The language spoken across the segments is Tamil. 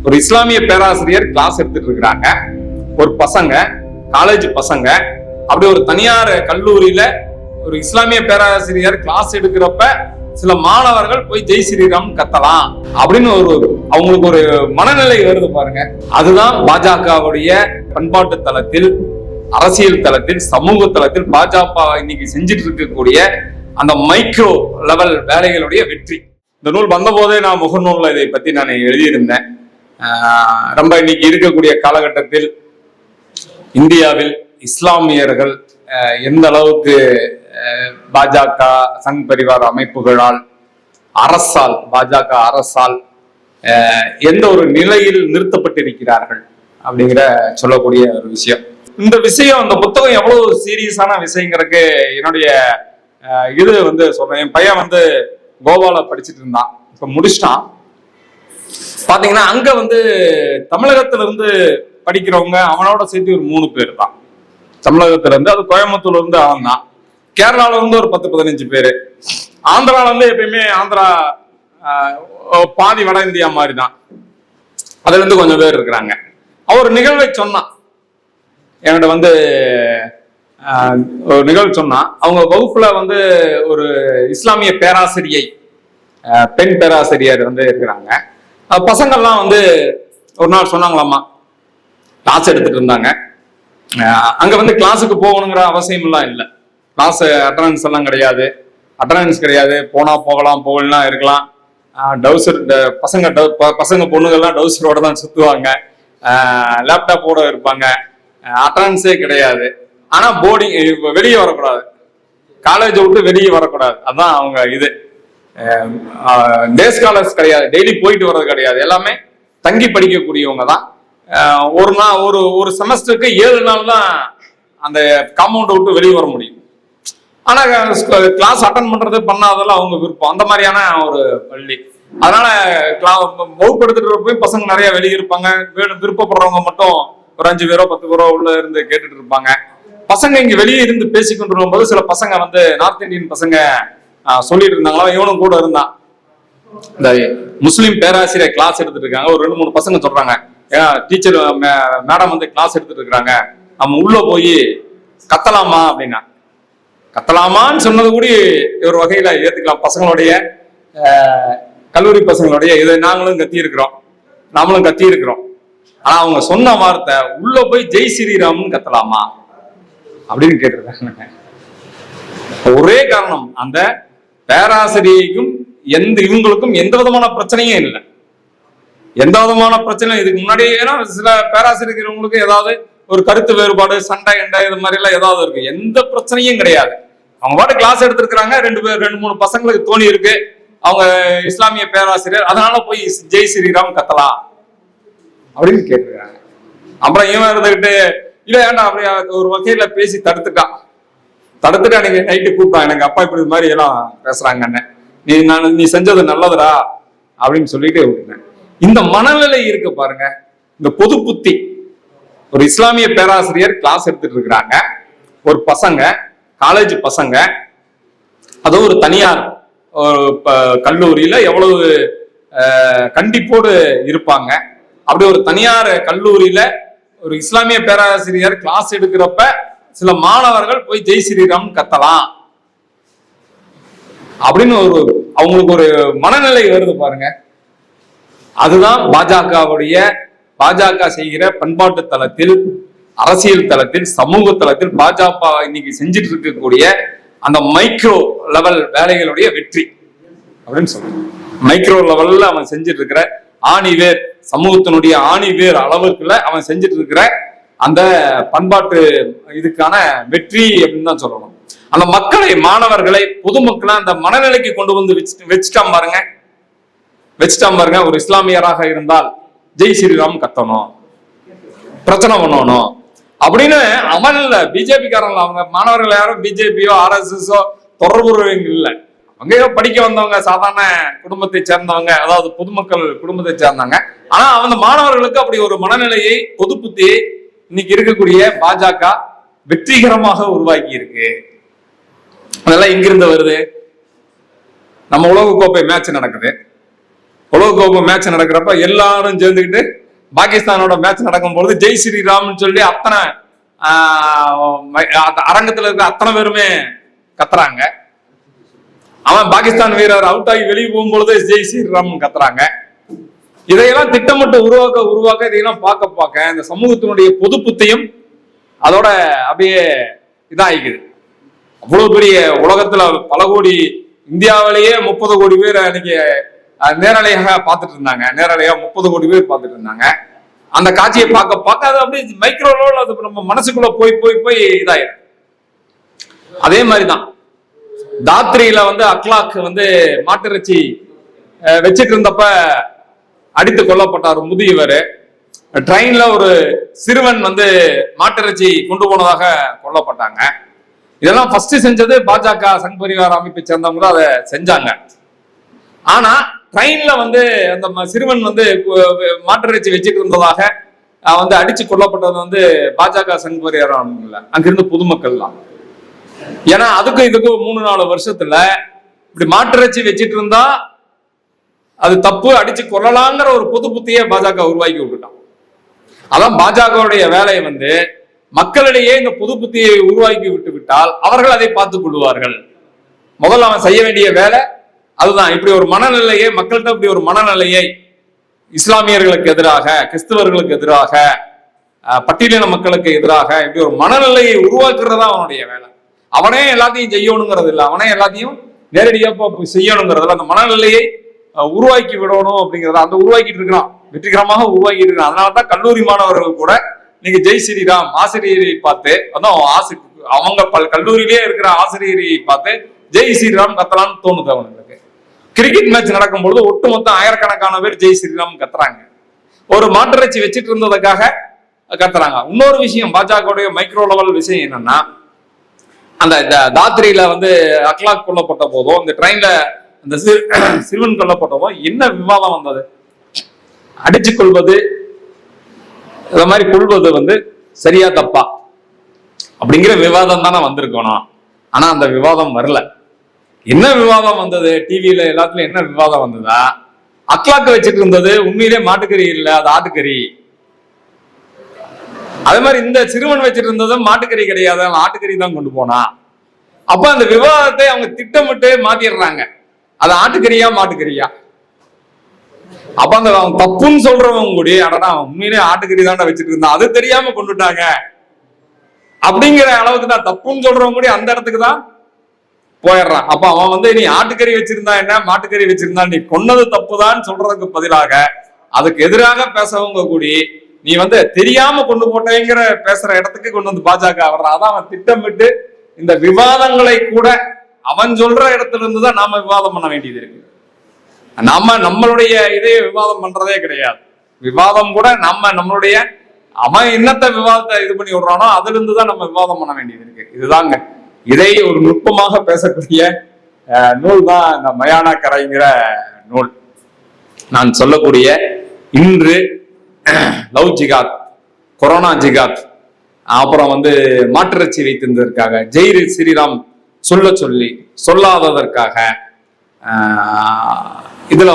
ஒரு இஸ்லாமிய பேராசிரியர் கிளாஸ் எடுத்துட்டு இருக்கிறாங்க. ஒரு பசங்க, காலேஜ் பசங்க, அப்படி ஒரு தனியார் கல்லூரியில ஒரு இஸ்லாமிய பேராசிரியர் கிளாஸ் எடுக்கிறப்ப சில மாணவர்கள் போய் ஜெய் ஸ்ரீராம் கத்தலாம் அப்படின்னு அவங்களுக்கு ஒரு மனநிலை வருது பாருங்க. அதுதான் பாஜகவுடைய பண்பாட்டு தளத்தில், அரசியல் தளத்தில், சமூக தளத்தில் பாஜக இன்னைக்கு செஞ்சுட்டு இருக்கக்கூடிய அந்த மைக்ரோ லெவல் வேலைகளுடைய வெற்றி. இந்த நூல் வந்த போதே நான் முகநூல்ல இதை பத்தி நான் எழுதியிருந்தேன். ரொம்ப இன்னைக்கு இருக்கக்கூடிய காலகட்டத்தில் இந்தியாவில் இஸ்லாமியர்கள் எந்த அளவுக்கு பாஜக சங் பரிவார் அமைப்புகளால், அரசால், பாஜக அரசால் எந்த ஒரு நிலையில் நிறுத்தப்பட்டிருக்கிறார்கள் அப்படிங்கிற சொல்லக்கூடிய ஒரு விஷயம். இந்த விஷயம், இந்த புத்தகம் எவ்வளவு சீரியஸான விஷயங்கிறதுக்கு என்னுடைய இது சொல்றேன். என் பையன் கோவால படிச்சுட்டு இருந்தான், இப்ப முடிச்சிட்டான். பாத்தீங்கன்னா அங்க தமிழகத்துல இருந்து படிக்கிறவங்க அவனோட சேர்த்து ஒரு 3 பேர் தான். தமிழகத்துல இருந்து, அது கோயம்புத்தூர்ல இருந்து அவன் தான். கேரளால இருந்து ஒரு 10-15 பேரு. ஆந்திரால இருந்து எப்பயுமே ஆந்திரா பாதி வட இந்தியா மாதிரி தான், அதுல இருந்து கொஞ்சம் பேர் இருக்கிறாங்க. அவர் நிகழ்வை சொன்னான் என்கிட்ட, ஒரு நிகழ்வு சொன்னா, அவங்க வகுப்புல ஒரு இஸ்லாமிய பேராசிரியை, பெண் பேராசிரியர் இருக்கிறாங்க. பசங்கள்லாம் ஒரு நாள் சொன்னாங்களாமா, கிளாஸ் எடுத்துட்டு இருந்தாங்க. அங்க கிளாஸுக்கு போகணுங்கிற அவசியம் எல்லாம் இல்லை, கிளாஸ் அட்டண்டன்ஸ் எல்லாம் கிடையாது, அட்டண்டன்ஸ் கிடையாது, போனா போகலாம், போகலாம் இருக்கலாம். டவுசர், பசங்க பொண்ணுகள்லாம் டவுசரோட தான் சுத்துவாங்க, லேப்டாப்போட இருப்பாங்க, அட்டண்டன்ஸே கிடையாது. ஆனா போர்டிங், வெளியே வரக்கூடாது, காலேஜை விட்டு வெளியே வரக்கூடாது. அதான் அவங்க இது. டே ஸ்காலர்ஸ் கிடையாது, டெய்லி போயிட்டு வர்றது கிடையாது, எல்லாமே தங்கி படிக்கக்கூடியவங்க தான். ஒரு செமஸ்டருக்கு 7 நாள் தான் அந்த காம்பவுண்டை விட்டு வெளியே வர முடியும். ஆனா கிளாஸ் அட்டன் பண்றது பண்ணாதெல்லாம் அவங்க விருப்பம், அந்த மாதிரியான ஒரு பள்ளி. அதனால வகுப்பு எடுத்துட்டு போய் பசங்க நிறைய வெளியே இருப்பாங்க. விருப்பப்படுறவங்க மட்டும் ஒரு 5 பேரோ 10 பேரோ உள்ள இருந்து கேட்டுட்டு இருப்பாங்க. பசங்க இங்க வெளியே இருந்து பேசிக்கொண்டு இருக்கும்போது சில பசங்க நார்த் இந்தியன் பசங்க சொல்லிட்டு இருந்தாங்களா, இவனும் கூட இருந்தான். இந்த முஸ்லீம் பேராசிரியர் கிளாஸ் எடுத்துட்டு இருக்காங்க, ஒரு 2-3 பசங்க சொல்றாங்க, டீச்சர் மேடம் கிளாஸ் எடுத்துட்டு இருக்காங்க, நம்ம உள்ள போய் கத்தலாமா அப்படின்னா. கத்தலாமான்னு சொன்னது கூட ஒரு வகையில ஏத்துக்கலாம். பசங்களுடைய, கல்லூரி பசங்களுடைய இதை நாங்களும் கத்தி இருக்கிறோம், நாமளும் கத்தி இருக்கிறோம். ஆனா அவங்க சொன்ன வார்த்தை, உள்ள போய் ஜெய் ஸ்ரீராம்னு கத்தலாமா அப்படின்னு கேட்டிருக்காங்க. ஒரே காரணம், அந்த பேராசிரியைக்கும் இவங்களுக்கும் எந்த விதமான பிரச்சனையும் இல்லை, எந்த விதமான பிரச்சனையும். இதுக்கு முன்னாடி சில பேராசிரியர்களுக்கு ஏதாவது ஒரு கருத்து வேறுபாடு, சண்டை இது மாதிரி எல்லாம் ஏதாவது இருக்கு, எந்த பிரச்சனையும் கிடையாது. அவங்க பாட்டு கிளாஸ் எடுத்திருக்கிறாங்க, 2-3 பசங்களுக்கு தோணி இருக்கு அவங்க இஸ்லாமிய பேராசிரியர், அதனால போய் ஜெய் ஸ்ரீராம் கத்தலாம் அப்படின்னு கேட்டிருக்காங்க. அப்புறம் இவன் இருந்துகிட்டு, இல்ல ஏன்டா அப்படி ஒரு வகையில பேசி தடுத்துட்டு அன்னைக்கு நைட்டு கூப்பிட்டான், எனக்கு அப்பா இப்படி இது மாதிரி எல்லாம் பேசுறாங்கன்னு, நீ செஞ்சது நல்லதுடா அப்படின்னு சொல்லிட்டு விட்டுனேன். இந்த மனநிலை இருக்கு பாருங்க, இந்த பொது புத்தி. ஒரு இஸ்லாமிய பேராசிரியர் கிளாஸ் எடுத்துட்டு இருக்கிறாங்க. ஒரு பசங்க, காலேஜ் பசங்க, அதுவும் ஒரு தனியார் கல்லூரியில எவ்வளவு கண்டிப்போடு இருப்பாங்க. அப்படி ஒரு தனியார் கல்லூரியில ஒரு இஸ்லாமிய பேராசிரியர் கிளாஸ் எடுக்கிறப்ப சில மாணவர்கள் போய் ஜெய் ஸ்ரீராம் கத்தலாம் அப்படின்னு அவங்களுக்கு ஒரு மனநிலை வருது பாருங்க. அதுதான் பாஜக செய்கிற பண்பாட்டு தளத்தில், அரசியல் தளத்தில், சமூக தளத்தில் பாஜக இன்னைக்கு செஞ்சுட்டு இருக்கக்கூடிய அந்த மைக்ரோ லெவல் வேலைகளுடைய வெற்றி அப்படின்னு சொல்றேன். மைக்ரோ லெவல்ல அவன் செஞ்சுட்டு இருக்கிற ஆணிவேர், சமூகத்தினுடைய ஆணிவேர் அளவுக்குள்ள அவன் செஞ்சுட்டு இருக்கிற அந்த பண்பாட்டு இதுக்கான வெற்றி அப்படின்னு தான் சொல்லணும். அந்த மக்களை, மாணவர்களை, பொதுமக்களை அந்த மனநிலைக்கு கொண்டு வச்சுட்டான் பாருங்க. ஒரு இஸ்லாமியராக இருந்தால் ஜெய் ஸ்ரீராம் கத்தணும், பிரச்சனை பண்ணணும் அப்படின்னு அமல்ல. பிஜேபி காரங்கள, அவங்க மாணவர்கள் யாரும் பிஜேபியோ RSSஓ தொடர்பு இல்லை. அவங்க படிக்க வந்தவங்க, சாதாரண குடும்பத்தை சேர்ந்தவங்க, அதாவது பொதுமக்கள் குடும்பத்தை சேர்ந்தவங்க. ஆனா அந்த மாணவர்களுக்கு அப்படி ஒரு மனநிலையை, பொது புத்தியை இன்னைக்கு இருக்கக்கூடிய பாஜக வெற்றிகரமாக உருவாக்கி இருக்கு. அதெல்லாம் எங்கிருந்து வருது? நம்ம உலகக்கோப்பை மேட்ச் நடக்குது, உலகக்கோப்பை மேட்ச் நடக்கிறப்ப எல்லாரும் சேர்ந்துக்கிட்டு பாகிஸ்தானோட மேட்ச் நடக்கும்பொழுது ஜெய் ஸ்ரீராம்னு சொல்லி அத்தனை அரங்கத்துல இருக்க அத்தனை பேருமே கத்துறாங்க. அவன் பாகிஸ்தான் வீரர் அவுட் ஆகி வெளியே போகும்பொழுது ஜெய் ஸ்ரீராம் கத்துறாங்க. இதையெல்லாம் திட்டமிட்டு உருவாக்க இதையெல்லாம் பார்க்க இந்த சமூகத்தினுடைய பொது புத்தியும் அதோட அப்படியே இதாகிக்குது. அவ்வளவு பெரிய உலகத்துல பல கோடி, இந்தியாவிலேயே 30 கோடி பேர் அன்னைக்கு நேரலையாக பார்த்துட்டு இருந்தாங்க. நேரலையா 30 கோடி பேர் பார்த்துட்டு இருந்தாங்க. அந்த காட்சியை பார்க்க அது அப்படியே மைக்ரோ லெவல் அது நம்ம மனசுக்குள்ள போய் இதாயிரும். அதே மாதிரிதான் தாத்ரியில அக்லாக் மாட்டிறைச்சி வச்சிட்டு இருந்தப்ப அடித்து கொல்லப்பட்டார் முதியவர். ட்ரெயின்ல ஒரு சிறுவன் மாட்டிறைச்சி கொண்டு போனதாக கொல்லப்பட்டாங்க. இதெல்லாம் ஃபர்ஸ்ட் செஞ்சது பாஜக சங் பரிவார அமைப்பை சேர்ந்தவங்க தான் அதை செஞ்சாங்க. ஆனா ட்ரெயின்ல அந்த சிறுவன் மாட்டிறைச்சி வச்சுட்டு இருந்ததாக அடிச்சு கொல்லப்பட்டது பாஜக சங் பரிவாரம் இல்லை, அங்கிருந்து பொதுமக்கள் தான். ஏன்னா அதுக்கும் இதுக்கும் 3-4 வருஷத்துல இப்படி மாட்டிறைச்சி வச்சிட்டு இருந்தா அது தப்பு, அடிச்சு கொள்ளலாங்கிற ஒரு பொது புத்தியை பாஜக உருவாக்கி விட்டுட்டான். அதான் பாஜகவுடைய வேலையை மக்களிடையே இந்த பொது புத்தியை உருவாக்கி விட்டு விட்டால் அவர்கள் அதை பார்த்துக் கொள்வார்கள். முதல்ல அவன் செய்ய வேண்டிய வேலை அதுதான். இப்படி ஒரு மனநிலையை மக்கள்கிட்ட, இப்படி ஒரு மனநிலையை இஸ்லாமியர்களுக்கு எதிராக, கிறிஸ்தவர்களுக்கு எதிராக, பட்டியலின மக்களுக்கு எதிராக இப்படி ஒரு மனநிலையை உருவாக்குறதா அவனுடைய வேலை. அவனே எல்லாத்தையும் செய்யணுங்கிறது இல்லை, அவனே எல்லாத்தையும் நேரடியா செய்யணுங்கிறதுல அந்த மனநிலையை உருவாக்கி விடணும் அப்படிங்கிறத அந்த உருவாக்கிட்டு இருக்கிறான், வெற்றிகரமாக உருவாக்கிட்டு இருக்கான். அதனாலதான் கல்லூரி மாணவர்கள் கூட நீங்க ஜெய் ஸ்ரீராம் ஆசிரியரை பார்த்து அவங்க கல்லூரியிலேயே இருக்கிற ஆசிரியரை பார்த்து ஜெய் ஸ்ரீராம் கத்தலான்னு தோணுது அவங்களுக்கு. கிரிக்கெட் மேட்ச் நடக்கும் பொழுது ஒட்டுமொத்த ஆயிரக்கணக்கான பேர் ஜெய் ஸ்ரீராம் கத்துறாங்க. ஒரு மாட்டிறைச்சி வச்சிட்டு இருந்ததுக்காக கத்துறாங்க. இன்னொரு விஷயம், பாஜகவுடைய மைக்ரோ லெவல் விஷயம் என்னன்னா, அந்த தாத்ரியில அக்லாக் கொல்லப்பட்ட போதும், இந்த ட்ரெயின்ல அந்த சிறுவன் கொல்லப்பட்ட போதும் என்ன விவாதம் வந்தது? அடிச்சு கொள்வது, இந்த மாதிரி கொள்வது சரியா தப்பா அப்படிங்கிற விவாதம் தானே வந்திருக்கணும். ஆனா அந்த விவாதம் வரல. என்ன விவாதம் வந்தது? டிவியில எல்லாத்துலயும் என்ன விவாதம் வந்ததா, அக்லாக்கு வச்சுட்டு இருந்தது உண்மையிலே மாட்டுக்கறி இல்லை, அது ஆட்டுக்கறி. அதே மாதிரி இந்த சிறுவன் வச்சுட்டு இருந்தது மாட்டுக்கறி கிடையாது, அவன் ஆட்டுக்கறி தான் கொண்டு போனா. அப்ப அந்த விவாதத்தை அவங்க திட்டமிட்டு மாத்திடுறாங்க, அது ஆட்டுக்கறியா மாட்டுக்கறியா. அப்ப அந்த அவன் தப்புன்னு சொல்றவங்க கூட அடடா உண்மையிலே ஆட்டுக்கறி தானே வச்சுட்டு இருந்தான், அது தெரியாம கொண்டுட்டாங்க அப்படிங்கிற அளவுக்கு தான் தப்புன்னு சொல்றவங்க கூட அந்த இடத்துக்கு தான் போயிடுறான். அப்ப அவன் நீ ஆட்டுக்கறி வச்சிருந்தா என்ன, மாட்டுக்கறி வச்சிருந்தா நீ கொன்னது தப்புதான் சொல்றதுக்கு பதிலாக அதுக்கு எதிராக பேசவங்க கூடி நீ தெரியாம கொண்டு போட்டேங்கிற பேசுற இடத்துக்கு கொண்டு பாஜக வர்றான். அதான் அவன் திட்டமிட்டு இந்த விவாதங்களை கூட அவன் சொல்ற இடத்துல இருந்துதான் நாம விவாதம் பண்ண வேண்டியது இருக்கு. நம்மளுடைய இதே விவாதம் பண்றதே கிடையாது. விவாதம் கூட நம்மளுடைய அவன் என்னத்தை விவாதத்தை இது பண்ணி விடுறானோ அதுல இருந்துதான் நம்ம விவாதம் பண்ண வேண்டியது இருக்கு. இதுதாங்க, இதை ஒரு நுட்பமாக பேசக்கூடிய நூல் தான் இந்த மயான கரைங்கிற நூல். நான் சொல்லக்கூடிய இன்று லவ் ஜிகாத், கொரோனா ஜிகாத், அப்புறம் மாட்டிறைச்சி வைத்திருந்ததற்காக, ஜெய் ஸ்ரீராம் சொல்லி சொல்லாததற்காக, இதுல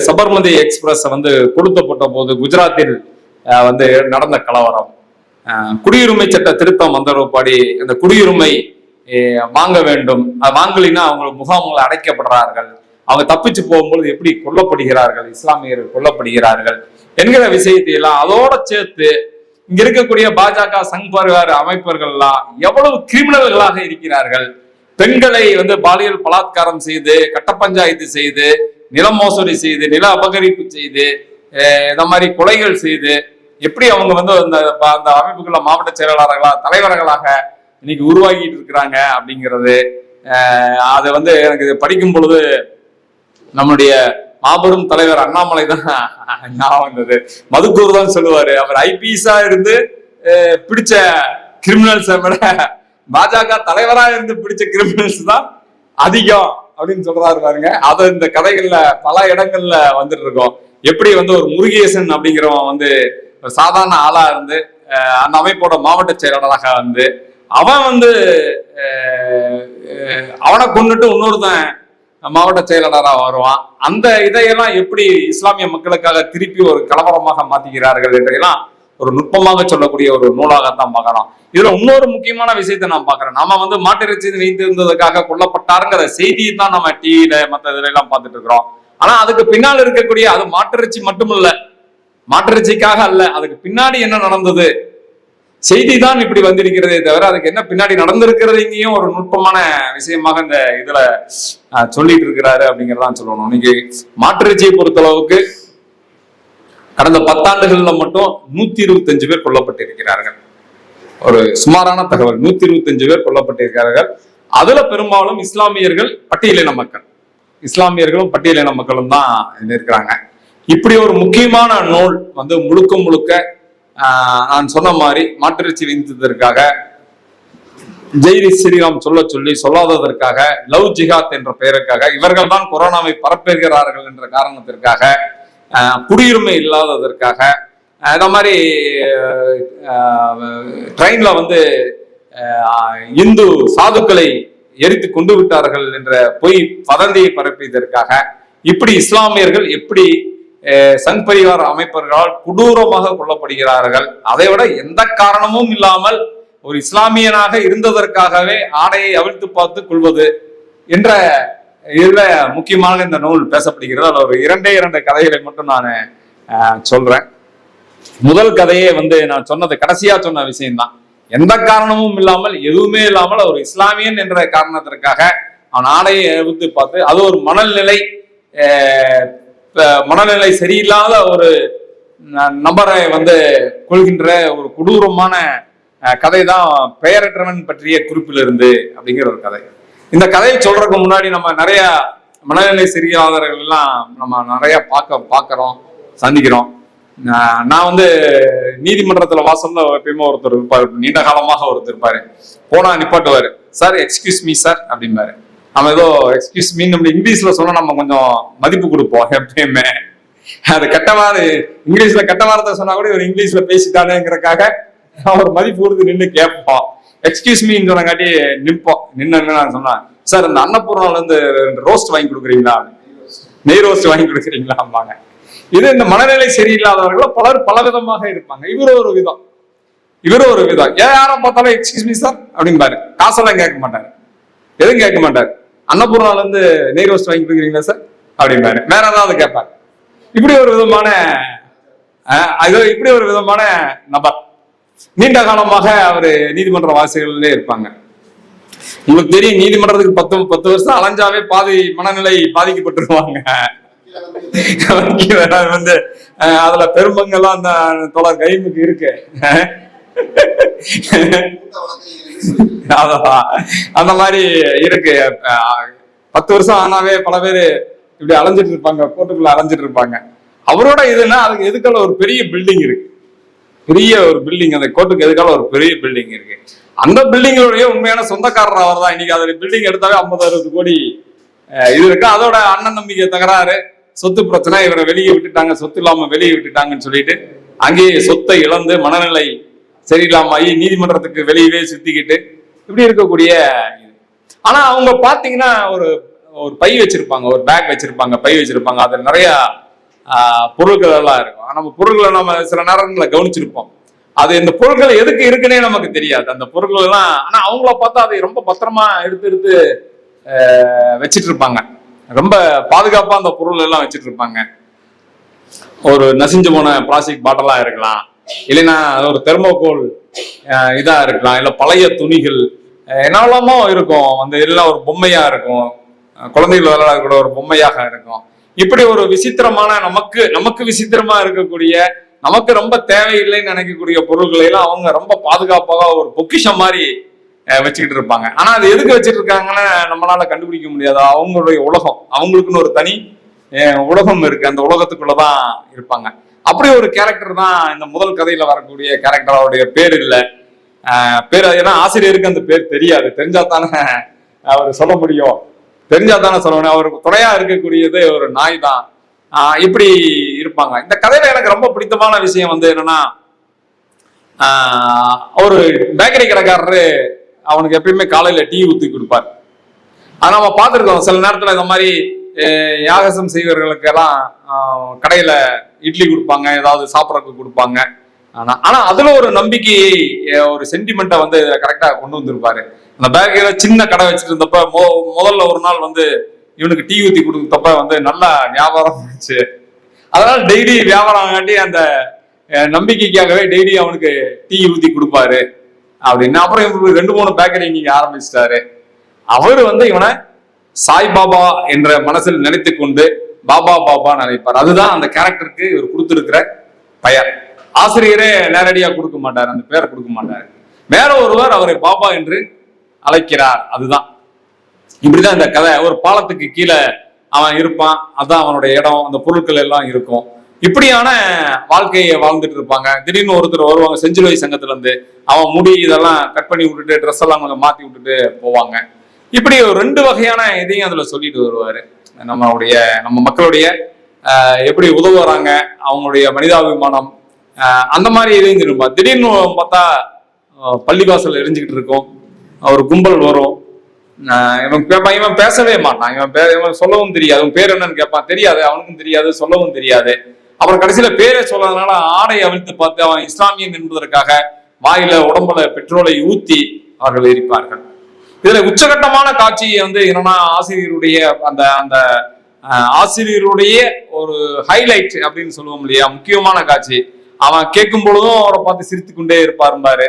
சபர்மதி எக்ஸ்பிரஸ் கொடுக்கப்பட்ட போது குஜராத்தில் நடந்த கலவரம், குடியுரிமை சட்ட திருத்தம் வந்தபடி அந்த குடியுரிமை வாங்க வேண்டும், வாங்கலினா அவங்க முகாம்கள் அடைக்கப்படுறார்கள், அவங்க தப்பிச்சு போகும்போது எப்படி கொல்லப்படுகிறார்கள், இஸ்லாமியர்கள் கொல்லப்படுகிறார்கள் என்கிற விஷயத்தை எல்லாம் அதோட சேர்த்து இங்க இருக்கக்கூடிய பாஜக சங் பரிவார அமைப்பர்கள் எல்லாம் எவ்வளவு கிரிமினல்களாக இருக்கிறார்கள். பெண்களை பாலியல் பலாத்காரம் செய்து, கட்ட பஞ்சாயத்து செய்து, நில மோசடி செய்து, நில அபகரிப்பு செய்து, இந்த மாதிரி கொலைகள் செய்து எப்படி அவங்க அந்த அமைப்புகள மாவட்ட செயலாளர்களா தலைவர்களாக இன்னைக்கு உருவாக்கிட்டு இருக்கிறாங்க அப்படிங்கிறது. அது எனக்கு படிக்கும் பொழுது நம்முடைய மாபெரும் தலைவர் அண்ணாமலை தான் ஞாபகம் வந்தது. மதுக்கூர் தான் சொல்லுவாரு, அவர் ஐபிஎஸ்ஸா இருந்து பிடிச்ச கிரிமினல்ஸ் விட பாஜக தலைவரா இருந்து பிடிச்ச கிரிமினல்ஸ் தான் அதிகம் அப்படின்னு சொல்றாரு பாருங்க. அது இந்த கதைகள்ல பல இடங்கள்ல வந்துட்டு இருக்கோம். எப்படி ஒரு முருகேசன் அப்படிங்கிறவன் ஒரு சாதாரண ஆளா இருந்து அந்த அமைப்போட மாவட்ட செயலாளராக அவன் அவனை கொண்டுட்டு இன்னொருத்தன் மாவட்ட செயலாளராக வருவான். அந்த இதையெல்லாம் எப்படி இஸ்லாமிய மக்களுக்காக திருப்பி ஒரு கலவரமாக மாத்திக்கிறார்கள் என்றெல்லாம் ஒரு நுட்பமாக சொல்லக்கூடிய ஒரு நூலாகத்தான் பார்க்கலாம். இதுல இன்னொரு முக்கியமான விஷயத்தை நான் பாக்குறேன். நாம வந்து மாட்டிறைச்சி வைத்திருந்ததுக்காக கொல்லப்பட்டாருங்கிற செய்தியை தான் நம்ம டிவியில மற்ற இதுல எல்லாம் பார்த்துட்டு இருக்கிறோம். ஆனா அதுக்கு பின்னால் இருக்கக்கூடிய அது மாட்டிறைச்சி மட்டுமல்ல, மாட்டிறைச்சிக்காக அல்ல, அதுக்கு பின்னாடி என்ன நடந்தது செய்தி தான் இப்படி வந்திருக்கிறதே தவிர அதுக்கு என்ன பின்னாடி நடந்திருக்கிறது இங்கேயும் ஒரு நுட்பமான விஷயமாக இந்த இதுல சொல்லிட்டு இருக்கிறாரு அப்படிங்கிறதான் சொல்லணும். இன்னைக்கு மாட்டிறைச்சியை பொறுத்தளவுக்கு கடந்த 10 ஆண்டுகள்ல மட்டும் 125 பேர் கொல்லப்பட்டிருக்கிறார்கள். ஒரு சுமாரான தகவல், 125 பேர் கொல்லப்பட்டிருக்கிறார்கள். அதுல பெரும்பாலும் இஸ்லாமியர்கள், பட்டியலின மக்கள், இஸ்லாமியர்களும் பட்டியலின மக்களும் தான் இருக்கிறாங்க. இப்படி ஒரு முக்கியமான நூல் வந்து முழுக்க முழுக்க நான் சொன்ன மாதிரி மாட்டிறைச்சி வைத்ததற்காக, ஜெய் ஸ்ரீராம் சொல்லாததற்காக, லவ் ஜிஹாத் என்ற பெயருக்காக, இவர்கள் தான் கொரோனாவை பரப்புகிறார்கள் என்ற காரணத்திற்காக, குடியுரிமை இல்லாததற்காக, இந்த மாதிரி ட்ரெயின்ல வந்து இந்து சாதுக்களை எரித்து கொண்டு விட்டார்கள் என்ற பொய் வதந்தியை பரப்பியதற்காக, இப்படி இஸ்லாமியர்கள் எப்படி சங் பரிவார அமைப்பர்களால் கொடூரமாக கொல்லப்படுகிறார்கள். அதை விட எந்த காரணமும் இல்லாமல் ஒரு இஸ்லாமியனாக இருந்ததற்காகவே ஆடையை அவிழ்த்து பார்த்து கொள்வது என்ற இதுல முக்கியமாக இந்த நூல் பேசப்படுகிறது. அதில் ஒரு 2 கதைகளை மட்டும் நான் சொல்றேன். முதல் கதையே வந்து நான் சொன்னது கடைசியா சொன்ன விஷயம்தான். எந்த காரணமும் இல்லாமல், எதுவுமே இல்லாமல் ஒரு இஸ்லாமியன் என்ற காரணத்திற்காக அவன் ஆடையை அவிழ்த்து பார்த்து, அது ஒரு மனநிலை சரியில்லாத ஒரு நபரை வந்து கொள்கின்ற ஒரு கொடூரமான கதை தான் பெயரற்றவன் பற்றிய குறிப்பிலிருந்து அப்படிங்கிற ஒரு கதை. இந்த கதையை சொல்றதுக்கு முன்னாடி நம்ம நிறைய மனநிலை சரியாதவர்கள் எல்லாம் நம்ம நிறைய பார்க்கிறோம், சந்திக்கிறோம். நான் வந்து நீதிமன்றத்துல வாசல்ல எப்பயுமே ஒருத்தர் இருப்பாரு, நீண்ட காலமாக ஒருத்தர் இருப்பாரு. போனா நிப்பாட்டுவாரு, சார் எக்ஸ்கியூஸ் மீ சார் அப்படிம்பாரு. நம்ம ஏதோ எக்ஸ்கியூஸ் மீன் நம்ம இங்கிலீஷ்ல சொன்னா நம்ம கொஞ்சம் மதிப்பு கொடுப்போம் எப்பயுமே. அது இங்கிலீஷ்ல கெட்ட வார்த்தை சொன்னா கூட ஒரு இங்கிலீஷ்ல பேசிட்டானேங்கிறக்காக ஒரு மதிப்பு கொடுத்து நின்று கேட்போம். எக்ஸ்கியூஸ் மீன்னு சொன்னங்காட்டி நிற்போம். நின்று நான் சொன்னேன், சார் இந்த அன்னபூர்ணால இருந்து 2 ரோஸ்ட் வாங்கி கொடுக்குறீங்களா, நெய் ரோஸ்ட் வாங்கி கொடுக்குறீங்களா அம்பாங்க. இது இந்த மனநிலை சரியில்லாதவர்கள் பலர் பலவிதமாக இருப்பாங்க. இவரும் ஒரு விதம். யாரை பார்த்தாலும் எக்ஸ்கியூஸ் மீ சார் அப்படிம்பாரு. காசெல்லாம் கேட்க மாட்டாரு, எதுவும் கேட்க மாட்டாரு. அன்னபூர்ணால இருந்து நெய் ரோஸ்ட் வாங்கி கொடுக்குறீங்களா சார் அப்படிம்பாரு. வேற ஏதாவது கேட்பாரு. இப்படி ஒரு விதமான நபர் நீண்ட காலமாக அவரு நீதிமன்ற வாசிகளே இருப்பாங்க. உங்களுக்கு தெரியும், நீதிமன்றத்துக்கு 10 வருஷம் அலைஞ்சாவே பாதி மனநிலை பாதிக்கப்பட்டிருவாங்க. வந்து அதுல பெரும்பங்கெல்லாம் அந்த தொடர் கைமுக்கு இருக்கு. அந்த மாதிரி இருக்கு. 10 வருஷம் ஆனாவே பல பேரு இப்படி அலைஞ்சிட்டு இருப்பாங்க, கோர்ட்டுக்குள்ள அலைஞ்சிட்டு இருப்பாங்க. அவரோட இதுன்னா அதுக்கு எதுக்கால ஒரு பெரிய பில்டிங் இருக்கு, பெரிய ஒரு பில்டிங். அந்த கோர்ட்டுக்கு எதுக்கால ஒரு பெரிய பில்டிங் இருக்கு. அந்த பில்டிங்களுடைய உண்மையான சொந்தக்காரர் அவர் தான். இன்னைக்கு அதுல பில்டிங் எடுத்தாவே 50-60 கோடி இது இருக்கு. அதோட அண்ணன் நம்பிக்கை தகராறு, சொத்து பிரச்சனை, இவரை வெளியே விட்டுட்டாங்க, சொத்து இல்லாம வெளியே விட்டுட்டாங்கன்னு சொல்லிட்டு அங்கேயே சொத்தை இழந்து மனநிலை சரியில்லாம நீதிமன்றத்துக்கு வெளியவே சுத்திக்கிட்டு இப்படி இருக்கக்கூடிய. ஆனா அவங்க பாத்தீங்கன்னா ஒரு பை வச்சிருப்பாங்க, ஒரு பேக் வச்சிருப்பாங்க, பை வச்சிருப்பாங்க. அதுல நிறைய பொருட்கள் எல்லாம் இருக்கும். நம்ம பொருட்களை நம்ம சில நேரங்களை கவனிச்சிருப்போம். அது இந்த பொருட்கள் எதுக்கு இருக்குன்னே நமக்கு தெரியாது அந்த பொருட்கள் எல்லாம். ஆனா அவங்கள பார்த்தா அதை ரொம்ப பத்திரமா எடுத்து வச்சிட்டு இருப்பாங்க. ரொம்ப பாதுகாப்பா அந்த பொருள் எல்லாம் வச்சிட்டு இருப்பாங்க. ஒரு நசிஞ்சு போன பிளாஸ்டிக் பாட்டிலா இருக்கலாம், இல்லைன்னா ஒரு தெர்மோகோல் இதா இருக்கலாம், இல்ல பழைய துணிகள் என்னெல்லாமோ இருக்கும். அந்த எல்லாம் ஒரு பொம்மையா இருக்கும், குழந்தைகள் விளையாடக்கூட ஒரு பொம்மையாக இருக்கும். இப்படி ஒரு விசித்திரமான நமக்கு விசித்திரமா இருக்கக்கூடிய, நமக்கு ரொம்ப தேவையில்லைன்னு நினைக்கக்கூடிய பொருட்களை எல்லாம் அவங்க ரொம்ப பாதுகாப்பாக ஒரு பொக்கிஷம் மாதிரி வச்சுக்கிட்டு இருப்பாங்க. ஆனா அது எதுக்கு வச்சுட்டு இருக்காங்கன்னு நம்மளால கண்டுபிடிக்க முடியாது. அவங்களுடைய உலகம், அவங்களுக்குன்னு ஒரு தனி உலகம் இருக்கு, அந்த உலகத்துக்குள்ளதான் இருப்பாங்க. அப்படி ஒரு கேரக்டர் தான் இந்த முதல் கதையில வரக்கூடிய கேரக்டர். அவருடைய பேர் இல்லை, பேர் ஏன்னா ஆசிரியருக்கு அந்த பேர் தெரியாது. தெரிஞ்சாத்தானே அவர் சொல்ல முடியும், தெரிஞ்சாதானே சொல்லணும். அவருக்கு துணையா இருக்கக்கூடியது ஒரு நாய் தான். இப்படி இருப்பாங்க. இந்த கதையில எனக்கு ரொம்ப பிடித்தமான விஷயம் வந்து என்னன்னா, ஒரு பேக்கரி கடைக்காரரு அவனுக்கு எப்பயுமே காலையில டீ ஊத்தி கொடுப்பார். அதை நம்ம பார்த்துருக்கோம். சில நேரத்துல இந்த மாதிரி யாகசம் செய்வர்களுக்கு எல்லாம் கடையில இட்லி கொடுப்பாங்க, ஏதாவது சாப்பிட்றதுக்கு கொடுப்பாங்க. ஆனா அதுல ஒரு நம்பிக்கையை, ஒரு சென்டிமெண்ட்டை வந்து கரெக்டா கொண்டு வந்திருப்பாரு. அந்த பேக்கரியில சின்ன கடை வச்சுட்டு இருந்தப்ப முதல்ல ஒரு நாள் வந்து இவனுக்கு டீ ஊத்தி கொடுத்தப்ப வந்து நல்லா வியாபாரம் ஆச்சு. அதனால டெய்லி வியாபாரம் காட்டி அந்த நம்பிக்கைக்காகவே டெய்லி அவனுக்கு டீ ஊத்தி கொடுப்பாரு அப்படின்னு. அப்புறம் இவங்களுக்கு 2-3 பேக்கரி நீங்க ஆரம்பிச்சிட்டாரு. அவரு வந்து இவனை சாய்பாபா என்ற மனசில் நினைத்து கொண்டு பாபா பாபா நினைப்பார். அதுதான் அந்த கேரக்டருக்கு இவர் கொடுத்திருக்கிற பெயர். ஆசிரியரே நேரடியா கொடுக்க மாட்டார், அந்த பேரை கொடுக்க மாட்டார். வேற ஒருவர் அவரை பாபா என்று அழைக்கிறார். அதுதான் இப்படிதான் இந்த கதை. ஒரு பாலத்துக்கு கீழே அவன் இருப்பான், அதான் அவனுடைய இடம், அந்த பொருட்கள் எல்லாம் இருக்கும். இப்படியான வாழ்க்கையை வாழ்ந்துட்டு இருப்பாங்க. திடீர்னு ஒருத்தர் வருவாங்க செஞ்சிலுவை சங்கத்துல இருந்து, அவன் முடி இதெல்லாம் கட் பண்ணி விட்டுட்டு ட்ரெஸ் எல்லாம் கொஞ்சம் மாத்தி விட்டுட்டு போவாங்க. இப்படி ஒரு 2 வகையான இதையும் அதுல சொல்லிட்டு வருவாரு. நம்ம மக்களுடைய எப்படி உதவுறாங்க, அவங்களுடைய மனிதாபிமானம், அந்த மாதிரி இதையும் திரும்ப. திடீர்னு பார்த்தா பள்ளிவாசல் எரிஞ்சுக்கிட்டு இருக்கும், ஒரு கும்பல் வரும். இவன் பேசவே மாட்டான், இவன் சொல்லவும் தெரியாது, அவன் பேர் என்னன்னு கேட்பான், தெரியாது, அவனுக்கும் தெரியாது, சொல்லவும் தெரியாது. அப்புறம் கடைசியில பேரை சொல்லாதனால ஆடை அவிழ்த்து பார்த்து அவன் இஸ்லாமியன் என்பதற்காக வாயில உடம்புல பெட்ரோலை ஊத்தி அவர்கள் எரிப்பார்கள். இதுல உச்சகட்டமான காட்சி வந்து என்னன்னா, ஆசிரியருடைய அந்த அந்த ஆசிரியருடைய ஒரு ஹைலைட் அப்படின்னு சொல்லுவோம் இல்லையா, முக்கியமான காட்சி. அவன் கேட்கும் பொழுதும் அவரை பார்த்து சிரித்து கொண்டே இருப்பாரும்பாரு,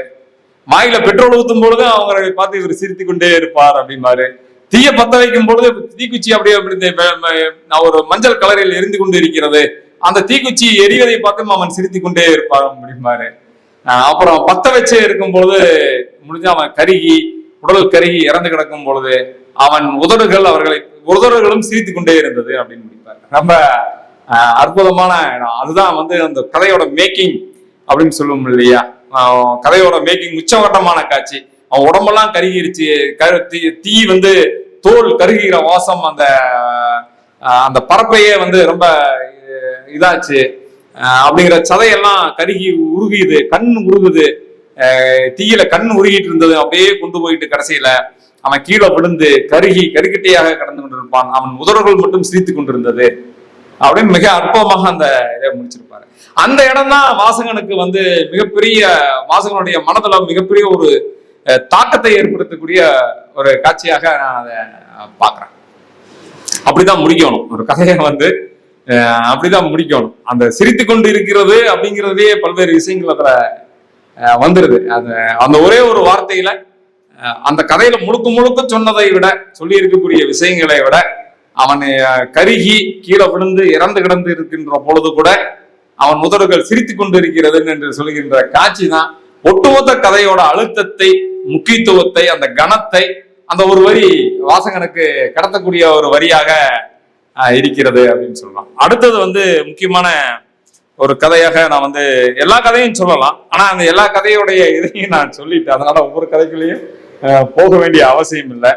வாயில பெட்ரோல் ஊத்தும் பொழுதும் அவங்களை பார்த்து இவர் சிரித்து கொண்டே இருப்பார் அப்படிம்பாரு. தீய பத்த வைக்கும் பொழுது தீக்குச்சி அப்படியே ஒரு மஞ்சள் கலரில் எரிந்து கொண்டு இருக்கிறது, அந்த தீக்குச்சி எரிவதை பார்த்து அவன் சிரித்து கொண்டே இருப்பார் அப்படிம்பாரு. அப்புறம் பத்த வச்சு இருக்கும் பொழுது முடிஞ்சு அவன் உடல் கருகி இறந்து கிடக்கும் பொழுது அவன் உதடுகளும் சிரித்து கொண்டே இருந்தது அப்படின்னு முடிப்பாரு. ரொம்ப அற்புதமான இடம். அதுதான் வந்து அந்த கதையோட மேக்கிங் அப்படின்னு சொல்லுவோம் இல்லையா, கதையோட மேக்கிங் உச்சகட்டமான காட்சி. அவன் உடம்பெல்லாம் கருகிருச்சு, தீ வந்து தோல் கருகிற வாசம் அந்த பரப்பையே வந்து ரொம்ப இதாச்சு. அப்படிங்கிற சதையெல்லாம் கருகி உருகிது, கண் உருகுது, தீயில கண் உருகிட்டு இருந்தது. அப்படியே கொண்டு போயிட்டு கடைசியில அவன் கீழே விழுந்து கருக்கட்டையாக கடந்து கொண்டிருப்பான். அவன் உதடுகள் மட்டும் சிரித்து கொண்டிருந்தது அப்படின்னு மிக அற்புதமாக அந்த இதை முடிச்சிருப்பாரு. அந்த இடம் தான் வாசகனுக்கு வந்து வாசகனுடைய மனதுல மிகப்பெரிய ஒரு தாக்கத்தை ஏற்படுத்தக்கூடிய ஒரு காட்சியாக நான் அதை பாக்குறேன். அப்படிதான் முடிக்கணும் ஒரு கதையை வந்து, அப்படிதான் முடிக்கணும். அந்த சிரித்து கொண்டு இருக்கிறது அப்படிங்கிறதே பல்வேறு விஷயங்கள் அதுல வந்துருது. அந்த ஒரே ஒரு வார்த்தையில அந்த கதையில முழுக்க சொன்னதை விட, சொல்லி இருக்கக்கூடிய விஷயங்களை விட, அவன் கருகி கீழே விழுந்து இறந்து கிடந்து இருக்கின்ற பொழுது கூட அவன் உதடுகள் சிரித்து கொண்டு இருக்கிறது என்று சொல்கின்ற காட்சி தான் ஒட்டுமொத்த கதையோட அழுத்தத்தை, முக்கியத்துவத்தை, அந்த கணத்தை அந்த ஒரு வரி வாசகனுக்கு கடத்தக்கூடிய ஒரு வரியாக இருக்கிறது அப்படின்னு சொல்லலாம். அடுத்தது வந்து முக்கியமான ஒரு கதையாக நான் வந்து எல்லா கதையும் சொல்லலாம், ஆனா அந்த எல்லா கதையோடைய இதையும் நான் சொல்லிட்டேன், அதனால ஒவ்வொரு கதைக்குள்ளேயும் போக வேண்டிய அவசியம் இல்லை.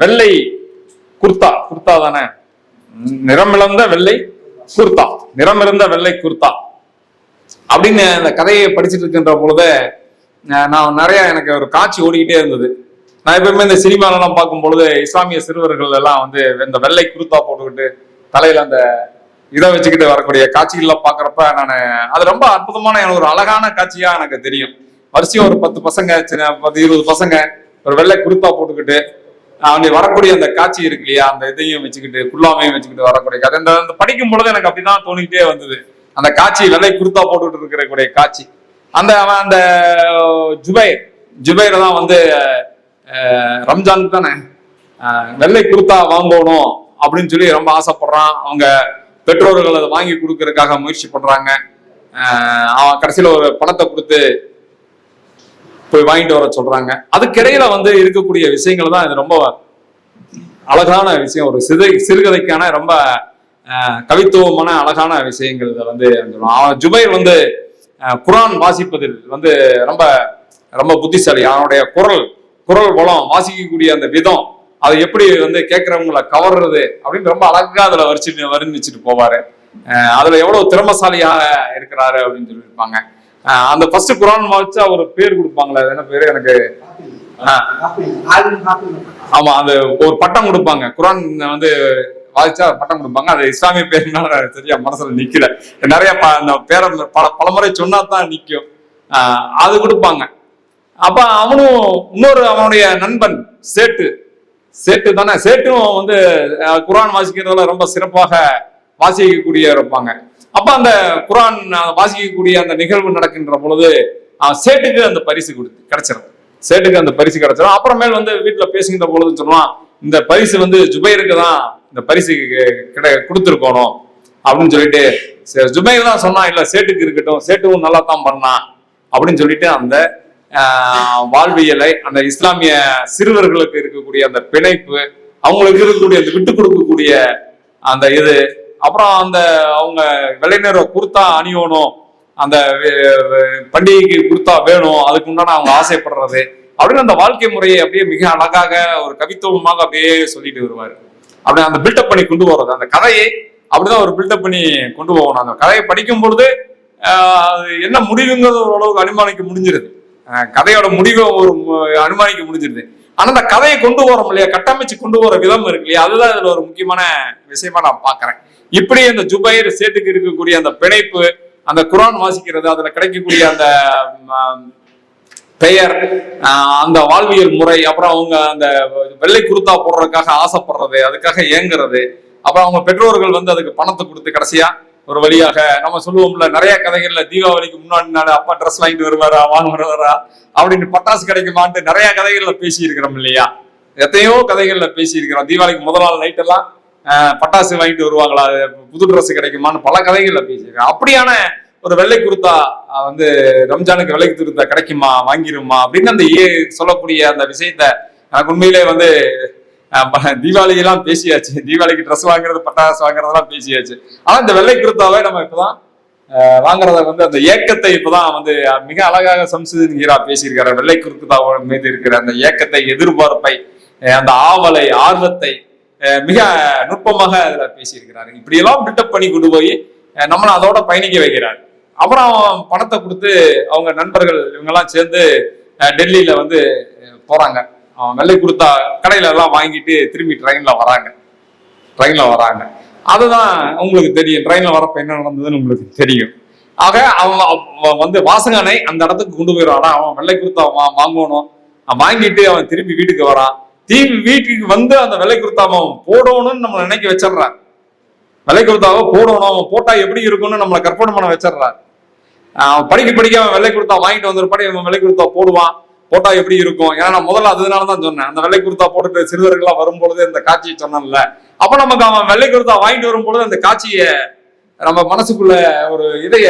வெள்ளை குர்தா தானே, நிறமிழந்த வெள்ளை குர்தா அப்படின்னு அந்த கதையை படிச்சுட்டு இருக்கின்ற பொழுது நான் நிறைய எனக்கு ஒரு காட்சி ஓடிக்கிட்டே இருந்தது. நான் எப்பவுமே இந்த சினிமாலெல்லாம் பார்க்கும் பொழுது இஸ்லாமிய சிறுவர்கள் எல்லாம் வந்து இந்த வெள்ளை குர்தா போட்டுக்கிட்டு தலையில அந்த இதை வச்சுக்கிட்டு வரக்கூடிய காட்சிகள்லாம் பாக்குறப்ப அது ரொம்ப அற்புதமான ஒரு அழகான காட்சியா எனக்கு தெரியும். வரிசையும் ஒரு 10 பசங்க, 20 பசங்க ஒரு வெள்ளை குர்தா போட்டுக்கிட்டு அவங்க வரக்கூடிய அந்த காட்சி இருக்கு இல்லையா, அந்த இதையும் வச்சுக்கிட்டு குல்லாமையும் வச்சுக்கிட்டு வரக்கூடிய கதை. அந்த படிக்கும் பொழுது எனக்கு அப்படிதான் தோணிக்கிட்டே வந்தது. அந்த காட்சி வெள்ளை குர்தா போட்டுக்கிட்டு இருக்கக்கூடிய காட்சி. அந்த ஜுபைர் தான் வந்து ரம்ஜானுக்கு தானே வெள்ளை குர்தா வாங்கணும் அப்படின்னு சொல்லி ரொம்ப ஆசைப்படுறான். அவங்க பெற்றோர்கள் அதை வாங்கி கொடுக்கறதுக்காக முயற்சி பண்றாங்க. அவன் கடைசியில ஒரு பணத்தை கொடுத்து போய் வாங்கிட்டு வர சொல்றாங்க. அதுக்கிடையில வந்து இருக்கக்கூடிய விஷயங்கள் தான் இது ரொம்ப அழகான விஷயம். ஒரு சிறுகதைக்கான ரொம்ப கவித்துவமான அழகான விஷயங்கள் இதை வந்து ஜுபைர் வந்து குரான் வாசிப்பதில் வந்து ரொம்ப ரொம்ப புத்திசாலி. அவனுடைய குரல் வளம், வாசிக்கக்கூடிய அந்த விதம், அதை எப்படி வந்து கேட்கறவங்களை கவர்றது அப்படின்னு ரொம்ப அழகா அதுல வர்ணிச்சுட்டு போவாரு. அதுல எவ்வளவு திறமசாலியாக இருக்கிறாரு அப்படின்னு சொல்லியிருப்பாங்க. அந்த ஃபர்ஸ்ட் குரான் வச்சா ஒரு பேர் கொடுப்பாங்களே, என்ன பேரு எனக்கு ஆமா, அந்த ஒரு பட்டம் கொடுப்பாங்க, குரான் வந்து வாதிச்சா பட்டம் கொடுப்பாங்க. அது இஸ்லாமிய பேருனால சரியா மனசுல நிக்கல. நிறைய அந்த பேரை பலமுறை சொன்னா தான் நிக்கும். அது கொடுப்பாங்க. அப்ப அவனும் இன்னொரு அவனுடைய நண்பன் சேட்டு தானே, சேட்டும் வந்து குரான் வாசிக்கிறதுல ரொம்ப சிறப்பாக வாசிக்கக்கூடிய இருப்பாங்க. அப்ப அந்த குரான் வாசிக்கக்கூடிய அந்த நிகழ்வு நடக்கின்ற பொழுது சேட்டுக்கு அந்த பரிசு கிடைச்சிடும். சேட்டுக்கு அந்த பரிசு கிடைச்சிடும். அப்புறமேல் வந்து வீட்டுல பேசுகின்ற பொழுது சொல்லுவான், இந்த பரிசு வந்து ஜுபைருக்கு தான் இந்த பரிசு கொடுத்துருக்கணும் அப்படின்னு சொல்லிட்டு, ஜுபைர் தான் சொன்னா, இல்ல சேட்டுக்கு இருக்கட்டும், சேட்டுவும் நல்லா தான் பண்ணான் அப்படின்னு சொல்லிட்டு அந்த வாழ்வியலை, அந்த இஸ்லாமிய சிறுவர்களுக்கு இருக்கக்கூடிய அந்த பிணைப்பு, அவங்களுக்கு இருக்கக்கூடிய அந்த விட்டு கொடுக்கக்கூடிய அந்த இது, அப்புறம் அந்த அவங்க விளைநிற குர்த்தா அணியணும், அந்த பண்டிகைக்கு குர்த்தா வேணும், அதுக்கு உண்டான அவங்க ஆசைப்படுறது அப்படின்னு அந்த வாழ்க்கை முறையை அப்படியே மிக அழகாக ஒரு கவித்துவமாக அப்படியே சொல்லிட்டு வருவாரு. அப்படி அந்த பில்டப் பண்ணி கொண்டு போறது, அந்த கதையை அப்படிதான் ஒரு பில்டப் பண்ணி கொண்டு போகணும். அந்த கதையை படிக்கும் பொழுது என்ன முடிவுங்கிறது ஓரளவுக்கு அனுமானிக்க முடிஞ்சிருது, கதையோட முடிவை ஒரு அனுமானிக்க முடிஞ்சிருது. ஆனா அந்த கதையை கொண்டு போறோம் இல்லையா, கட்டமைச்சு கொண்டு போற விதம் இருக்கு இல்லையா, அதுதான் இதுல ஒரு முக்கியமான விஷயமா நான் பாக்குறேன். இப்படி அந்த ஜுபைர் சேட்டுக்கு இருக்கக்கூடிய அந்த பிணைப்பு, அந்த குரான் வாசிக்கிறது, அதுல கிடைக்கக்கூடிய அந்த பெயர், அந்த வாழ்வியல் முறை, அப்புறம் அவங்க அந்த வெள்ளை குருத்தா போடுறதுக்காக ஆசைப்படுறது, அதுக்காக ஏங்குறது, அப்புறம் அவங்க பெற்றோர்கள் வந்து அதுக்கு பணத்தை கொடுத்து கடைசியா ஒரு வழியாக நம்ம சொல்லுவோம்ல, நிறைய கதைகள்ல தீபாவளிக்கு முன்னாடி நாள் அப்பா ட்ரெஸ் வாங்கிட்டு வருவாரா, வாங்குறவரா அப்படின்னு, பட்டாசு கிடைக்குமான்ட்டு நிறைய கதைகள்ல பேசி இருக்கிறோம் இல்லையா, எத்தனையோ கதைகள்ல பேசி இருக்கிறோம். தீபாவளிக்கு முதல் நாள் நைட் எல்லாம் பட்டாசு வாங்கிட்டு வருவாங்களா, புது ட்ரெஸ் கிடைக்குமான்னு பல கதைகள்ல பேசியிருக்கேன். அப்படியான ஒரு வெள்ளை குருத்தா வந்து ரம்ஜானுக்கு வெள்ளை குருத்தா கிடைக்குமா, வாங்கிருமா அப்படின்னு அந்த சொல்லக்கூடிய அந்த விஷயத்த எனக்கு உண்மையிலே வந்து தீபாவளி எல்லாம் பேசியாச்சு, தீபாவளிக்கு ட்ரெஸ் வாங்குறது பட்டாசு வாங்குறதெல்லாம் பேசியாச்சு. ஆனா இந்த வெள்ளை குருத்தாவை நம்ம இப்பதான் வாங்குறத வந்து அந்த ஏக்கத்தை இப்பதான் வந்து மிக அழகாக சம்சுதீன் ஹீரா பேசியிருக்காரு. வெள்ளை குருத்தாவ மீது இருக்கிற அந்த ஏக்கத்தை, எதிர்பார்ப்பை, அந்த ஆவலை, ஆர்வத்தை மிக நுட்பமாக அதுல பேசியிருக்கிறாரு. இப்படியெல்லாம் பில்டப் பண்ணி கொண்டு போய் நம்மளை அதோட பயணிக்க வைக்கிறாரு. அப்புறம் பணத்தை கொடுத்து அவங்க நண்பர்கள் இவங்கெல்லாம் சேர்ந்து டெல்லியில வந்து போறாங்க. வெள்ளை குருத்தா கடையில எல்லாம் வாங்கிட்டு திரும்பி ட்ரெயின்ல வராங்க. அதுதான் உங்களுக்கு தெரியும், ட்ரெயின்ல வரப்ப என்ன நடந்ததுன்னு உங்களுக்கு தெரியும். ஆக அவன் வந்து வாசகனை அந்த இடத்துக்கு கொண்டு போயிடுவான். அவன் வெள்ளை குருத்தா வாங்கணும், வாங்கிட்டு அவன் திரும்பி வீட்டுக்கு வரான். வீட்டுக்கு வந்து அந்த வெள்ளை குருத்தாவை போடணும்னு நம்மளை நினைக்க வச்சிடறான். வெள்ளை குருத்தாவை போடணும், போட்டா எப்படி இருக்கும்னு நம்மளை கற்பனை பண்ண வச்சிடறான். படிக்க அவன் வெள்ளை குருத்தா வாங்கிட்டு வந்திருப்பாடி, அவன் வெள்ளை குருத்தா போட்டா எப்படி இருக்கும். ஏன்னா நான் முதல்ல அதனாலதான் சொன்னேன், அந்த வெள்ளை குருத்தா போட்டுட்டு சிறுவர்கள்லாம் வரும்பொழுது இந்த காட்சியை சொன்னேன்ல, அப்ப நமக்கு அவன் வெள்ளை குருத்தா வாங்கிட்டு வரும்பொழுது அந்த காட்சியை நம்ம மனசுக்குள்ள ஒரு இதைய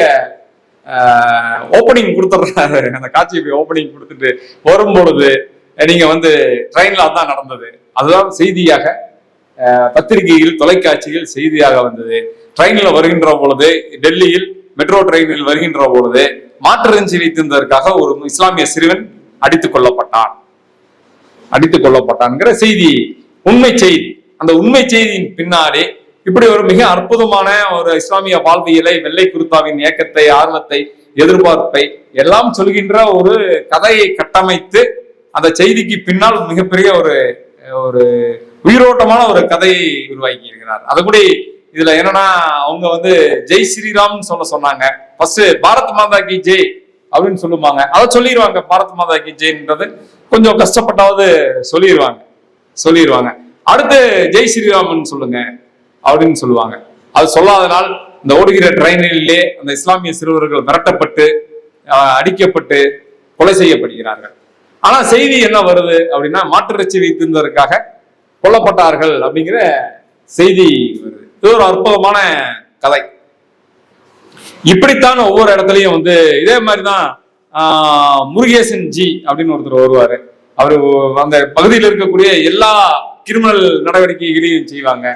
ஓப்பனிங் கொடுத்துட்றாரு. அந்த காட்சியை ஓப்பனிங் கொடுத்துட்டு வரும்பொழுது நீங்க வந்து ட்ரெயின்ல தான் நடந்தது, அதுதான் செய்தியாக பத்திரிகையில் தொலைக்காட்சியில் செய்தியாக வந்தது. ட்ரெயின்ல வருகின்ற பொழுது, டெல்லியில் மெட்ரோ ட்ரெயினில் வருகின்ற பொழுது மாற்றறிஞ்சி வைத்திருந்ததற்காக ஒரு இஸ்லாமிய சிறுவன் அடித்துக் கொல்லப்பட்டான்ங்கிற செய்தி உண்மை செய்தி. அந்த உண்மை செய்தியின் பின்னாடி இப்படி ஒரு மிக அற்புதமான ஒரு இஸ்லாமிய வாழ்வியலை, வெள்ளை குருத்தாவின் ஏக்கத்தை, ஆர்வத்தை, எதிர்பார்ப்பை எல்லாம் சொல்கின்ற ஒரு கதையை கட்டமைத்து அந்த செய்திக்கு பின்னால் மிகப்பெரிய ஒரு உயிரோட்டமான ஒரு கதையை உருவாக்கி இருக்கிறார். அது கூட இதுல என்னன்னா, அவங்க வந்து ஜெய் ஸ்ரீராம் சொன்னாங்க. ஃபர்ஸ்ட் பாரத் மாதா கி ஜெய் அப்படின்னு சொல்லுவாங்க, அதை சொல்லிடுவாங்க. பாரத் மாதா கி ஜெய்ன்றது கொஞ்சம் கஷ்டப்பட்டாவது சொல்லிடுவாங்க. அடுத்து ஜெய் ஸ்ரீராமன் சொல்லுங்க அப்படின்னு சொல்லுவாங்க. அது சொல்லாதனால் இந்த ஓடுகிற ட்ரெயினிலே அந்த இஸ்லாமிய சிறுவர்கள் மிரட்டப்பட்டு, அடிக்கப்பட்டு, கொலை செய்யப்படுகிறார்கள். ஆனா செய்தி என்ன வருது அப்படின்னா, மாற்றிறைச்சி வைத்திருந்ததற்காக கொல்லப்பட்டார்கள் அப்படிங்கிற செய்தி வருது. இது ஒரு அற்புதமான கதை. இப்படித்தான் ஒவ்வொரு இடத்துலயும் வந்து இதே மாதிரிதான் முருகேசன் ஜி அப்படின்னு ஒருத்தர் வருவாரு. அவரு அந்த பகுதியில் இருக்கக்கூடிய எல்லா கிரிமினல் நடவடிக்கைகளையும் செய்வாங்க.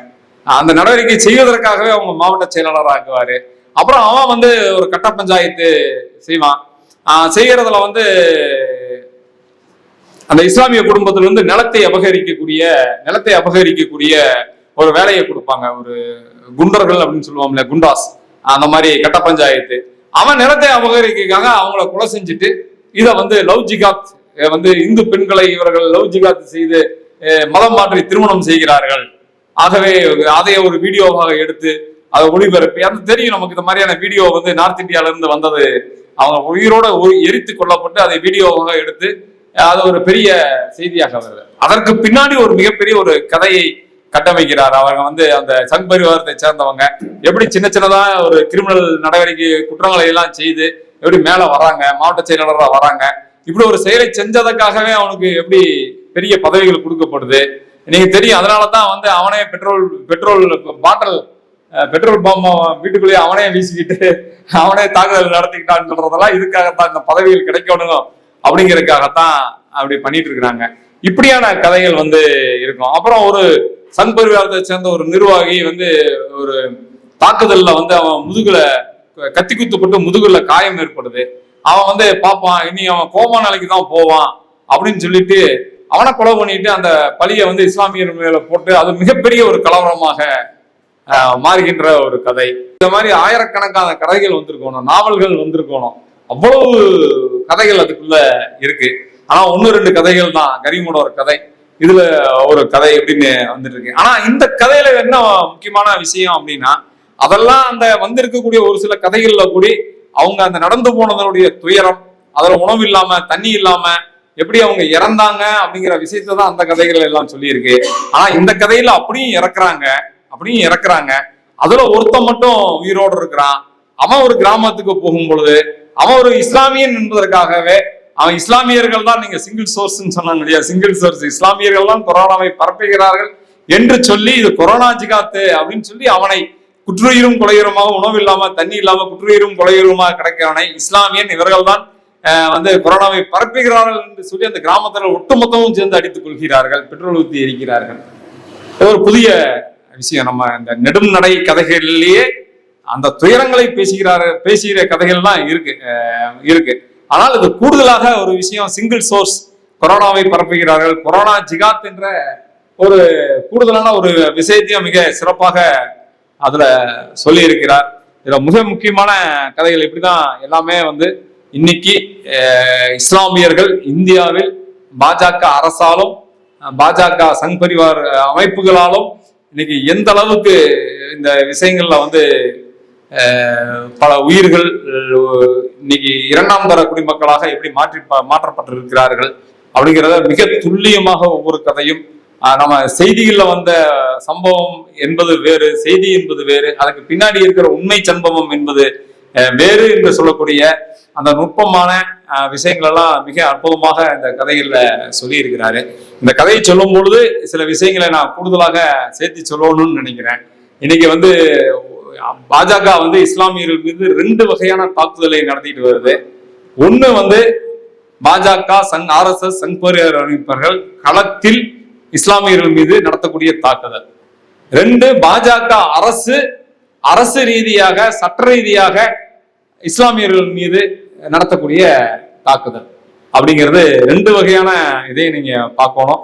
அந்த நடவடிக்கை செய்வதற்காகவே அவங்க மாவட்ட செயலாளர் ஆக்குவாரு. அப்புறம் அவன் வந்து ஒரு கட்ட பஞ்சாயத்து செய்வான். செய்யறதுல வந்து அந்த இஸ்லாமிய குடும்பத்துல இருந்து நிலத்தை அபகரிக்கக்கூடிய ஒரு வேலையை கொடுப்பாங்க. ஒரு குண்டர்கள் அப்படின்னு சொல்லுவாங்கல்ல, குண்டாஸ், அந்த மாதிரி கட்ட பஞ்சாயத்து. அவன் நிலத்தை அபகரிக்காக அவங்கள கொலை செஞ்சுட்டு இதை வந்து லவ் ஜிகாத் வந்து இந்து பெண்களை இவர்கள் லவ் ஜிகாத் செய்து மதம் மாற்றி திருமணம் செய்கிறார்கள். ஆகவே அதை ஒரு வீடியோவாக எடுத்து அதை ஒளிபரப்பி, அது தெரியும் நமக்கு இந்த மாதிரியான வீடியோ வந்து நார்த் இந்தியால இருந்து வந்தது. அவங்க உயிரோட எரித்து கொல்லப்பட்டு அதை வீடியோவாக எடுத்து அது ஒரு பெரிய செய்தியாக வருது. அதற்கு பின்னாடி ஒரு மிகப்பெரிய ஒரு கதையை கட்டமைக்கிறார். அவங்க வந்து அந்த சங் பரிவாரத்தை சேர்ந்தவங்க எப்படி சின்ன சின்னதா ஒரு கிரிமினல் நடவடிக்கை குற்றங்களை எல்லாம் செய்து எப்படி மேல வராங்க, மாவட்ட செயலாளராக வராங்க. இப்படி ஒரு செயலை செஞ்சதுக்காகவே அவனுக்கு எப்படி பெரிய பதவிகள் கொடுக்கப்படுது நீங்க தெரியும். அதனாலதான் வந்து அவனே பெட்ரோல் பாம்பை வீட்டுக்குள்ளேயே அவனே வீசிக்கிட்டு அவனே தாக்குதல் நடத்திக்கிட்டான்னு சொல்றதெல்லாம் இதுக்காகத்தான், இந்த பதவிகள் கிடைக்கணும் அப்படிங்கிறதுக்காகத்தான் அப்படி பண்ணிட்டு இருக்கிறாங்க. இப்படியான கதைகள் வந்து இருக்கும். அப்புறம் ஒரு சங் பரிவாரத்தை சேர்ந்த ஒரு நிர்வாகி வந்து ஒரு தாக்குதல்ல வந்து அவன் முதுகுல கத்தி குத்துப்பட்டு முதுகுல காயம் ஏற்படுது. அவன் வந்து பார்ப்பான், இனி அவன் கோமா நிலைக்கு தான் போவான் அப்படின்னு சொல்லிட்டு அவனை கொலை பண்ணிட்டு அந்த பழியை வந்து இஸ்லாமியர் மேல போட்டு அது மிகப்பெரிய ஒரு கலவரமாக மாறுகின்ற ஒரு கதை. இந்த மாதிரி ஆயிரக்கணக்கான கதைகள் வந்திருக்கணும், நாவல்கள் வந்திருக்கணும், அவ்வளவு கதைகள் அதுக்குள்ள இருக்கு. ஆனா 1-2 கதைகள் தான். கரீமோட ஒரு கதை, இதுல ஒரு கதை அப்படின்னு வந்துட்டு இருக்கு. ஆனா இந்த கதையில என்ன முக்கியமான விஷயம் அப்படின்னா, அதெல்லாம் அந்த வந்திருக்கக்கூடிய ஒரு சில கதைகள்ல கூடி அவங்க அந்த நடந்து போனதனுடைய துயரம், அதுல உணவு இல்லாம தண்ணி இல்லாம எப்படி அவங்க இறந்தாங்க அப்படிங்கிற விஷயத்த தான் அந்த கதைகள் எல்லாம் சொல்லியிருக்கு. ஆனா இந்த கதையில அப்படியும் இறக்குறாங்க. அதுல ஒருத்தன் மட்டும் உயிரோடு இருக்கிறான். அவன் ஒரு கிராமத்துக்கு போகும் பொழுது அவன் ஒரு இஸ்லாமியன் என்பதற்காகவே, அவன் இஸ்லாமியர்கள் தான், நீங்க சிங்கிள் சோர்ஸ் சொன்னாங்க இல்லையா, சிங்கிள் சோர்ஸ் இஸ்லாமியர்கள் தான் கொரோனாவை பரப்புகிறார்கள் என்று சொல்லி இது கொரோனா ஜிகாத்து அப்படின்னு சொல்லி அவனை குற்றுயிரும் கொலையுறமாக, உணவு இல்லாம தண்ணி இல்லாம குற்றுயிரும் கொலையுறமாக கிடைக்கிறவனை இஸ்லாமியன் இவர்கள் தான் வந்து கொரோனாவை பரப்புகிறார்கள் என்று சொல்லி அந்த கிராமத்தில் ஒட்டுமொத்தமும் சேர்ந்து அடித்துக் கொள்கிறார்கள், பெட்ரோல் ஊற்றி எரிக்கிறார்கள். இது ஒரு புதிய விஷயம். நம்ம இந்த நெடும் நடை கதைகளிலேயே அந்த துயரங்களை பேசுகிற கதைகள்லாம் இருக்கு. ஆனால் இது கூடுதலாக ஒரு விஷயம், சிங்கிள் சோர்ஸ் கொரோனாவை பரப்புகிறார்கள், கொரோனா ஜிகாத் என்ற ஒரு கூடுதலான ஒரு விஷயத்தையும் மிக சிறப்பாக அதுல சொல்லி இருக்கிறார். இதுல மிக முக்கியமான கதைகள் இப்படிதான் எல்லாமே வந்து இன்னைக்கு இஸ்லாமியர்கள் இந்தியாவில் பாஜக அரசாலும் பாஜக சங் பரிவார் அமைப்புகளாலும் இன்னைக்கு எந்த அளவுக்கு இந்த விஷயங்கள்ல வந்து பல உயிர்கள் இன்னைக்கு 2ஆம் தர குடிமக்களாக எப்படி மாற்றப்பட்டிருக்கிறார்கள் அப்படிங்கிறத மிக துல்லியமாக ஒவ்வொரு கதையும் நம்ம செய்திகள்ல வந்த சம்பவம் என்பது வேறு, செய்தி என்பது வேறு, அதுக்கு பின்னாடி இருக்கிற உண்மை சம்பவம் என்பது வேறு என்று சொல்லக்கூடிய அந்த நுட்பமான விஷயங்கள் எல்லாம் மிக அற்புதமாக இந்த கதைகள்ல சொல்லி இருக்கிறாரு. இந்த கதையை சொல்லும் பொழுது சில விஷயங்களை நான் கூடுதலாக சேர்த்து சொல்லணும்னு நினைக்கிறேன். இன்னைக்கு வந்து பாஜக வந்து இஸ்லாமியர்கள் மீது 2 வகையான தாக்குதலை நடத்திட்டு வருது. ஒண்ணு வந்து பாஜக RSS சங் பரிவார் அமைப்பர்கள் களத்தில் இஸ்லாமியர்கள் மீது நடத்தக்கூடிய தாக்குதல். 2 பாஜக அரசு ரீதியாக சட்ட ரீதியாக இஸ்லாமியர்கள் மீது நடத்தக்கூடிய தாக்குதல் அப்படிங்கிறது 2 வகையான இதை நீங்க பார்க்கணும்.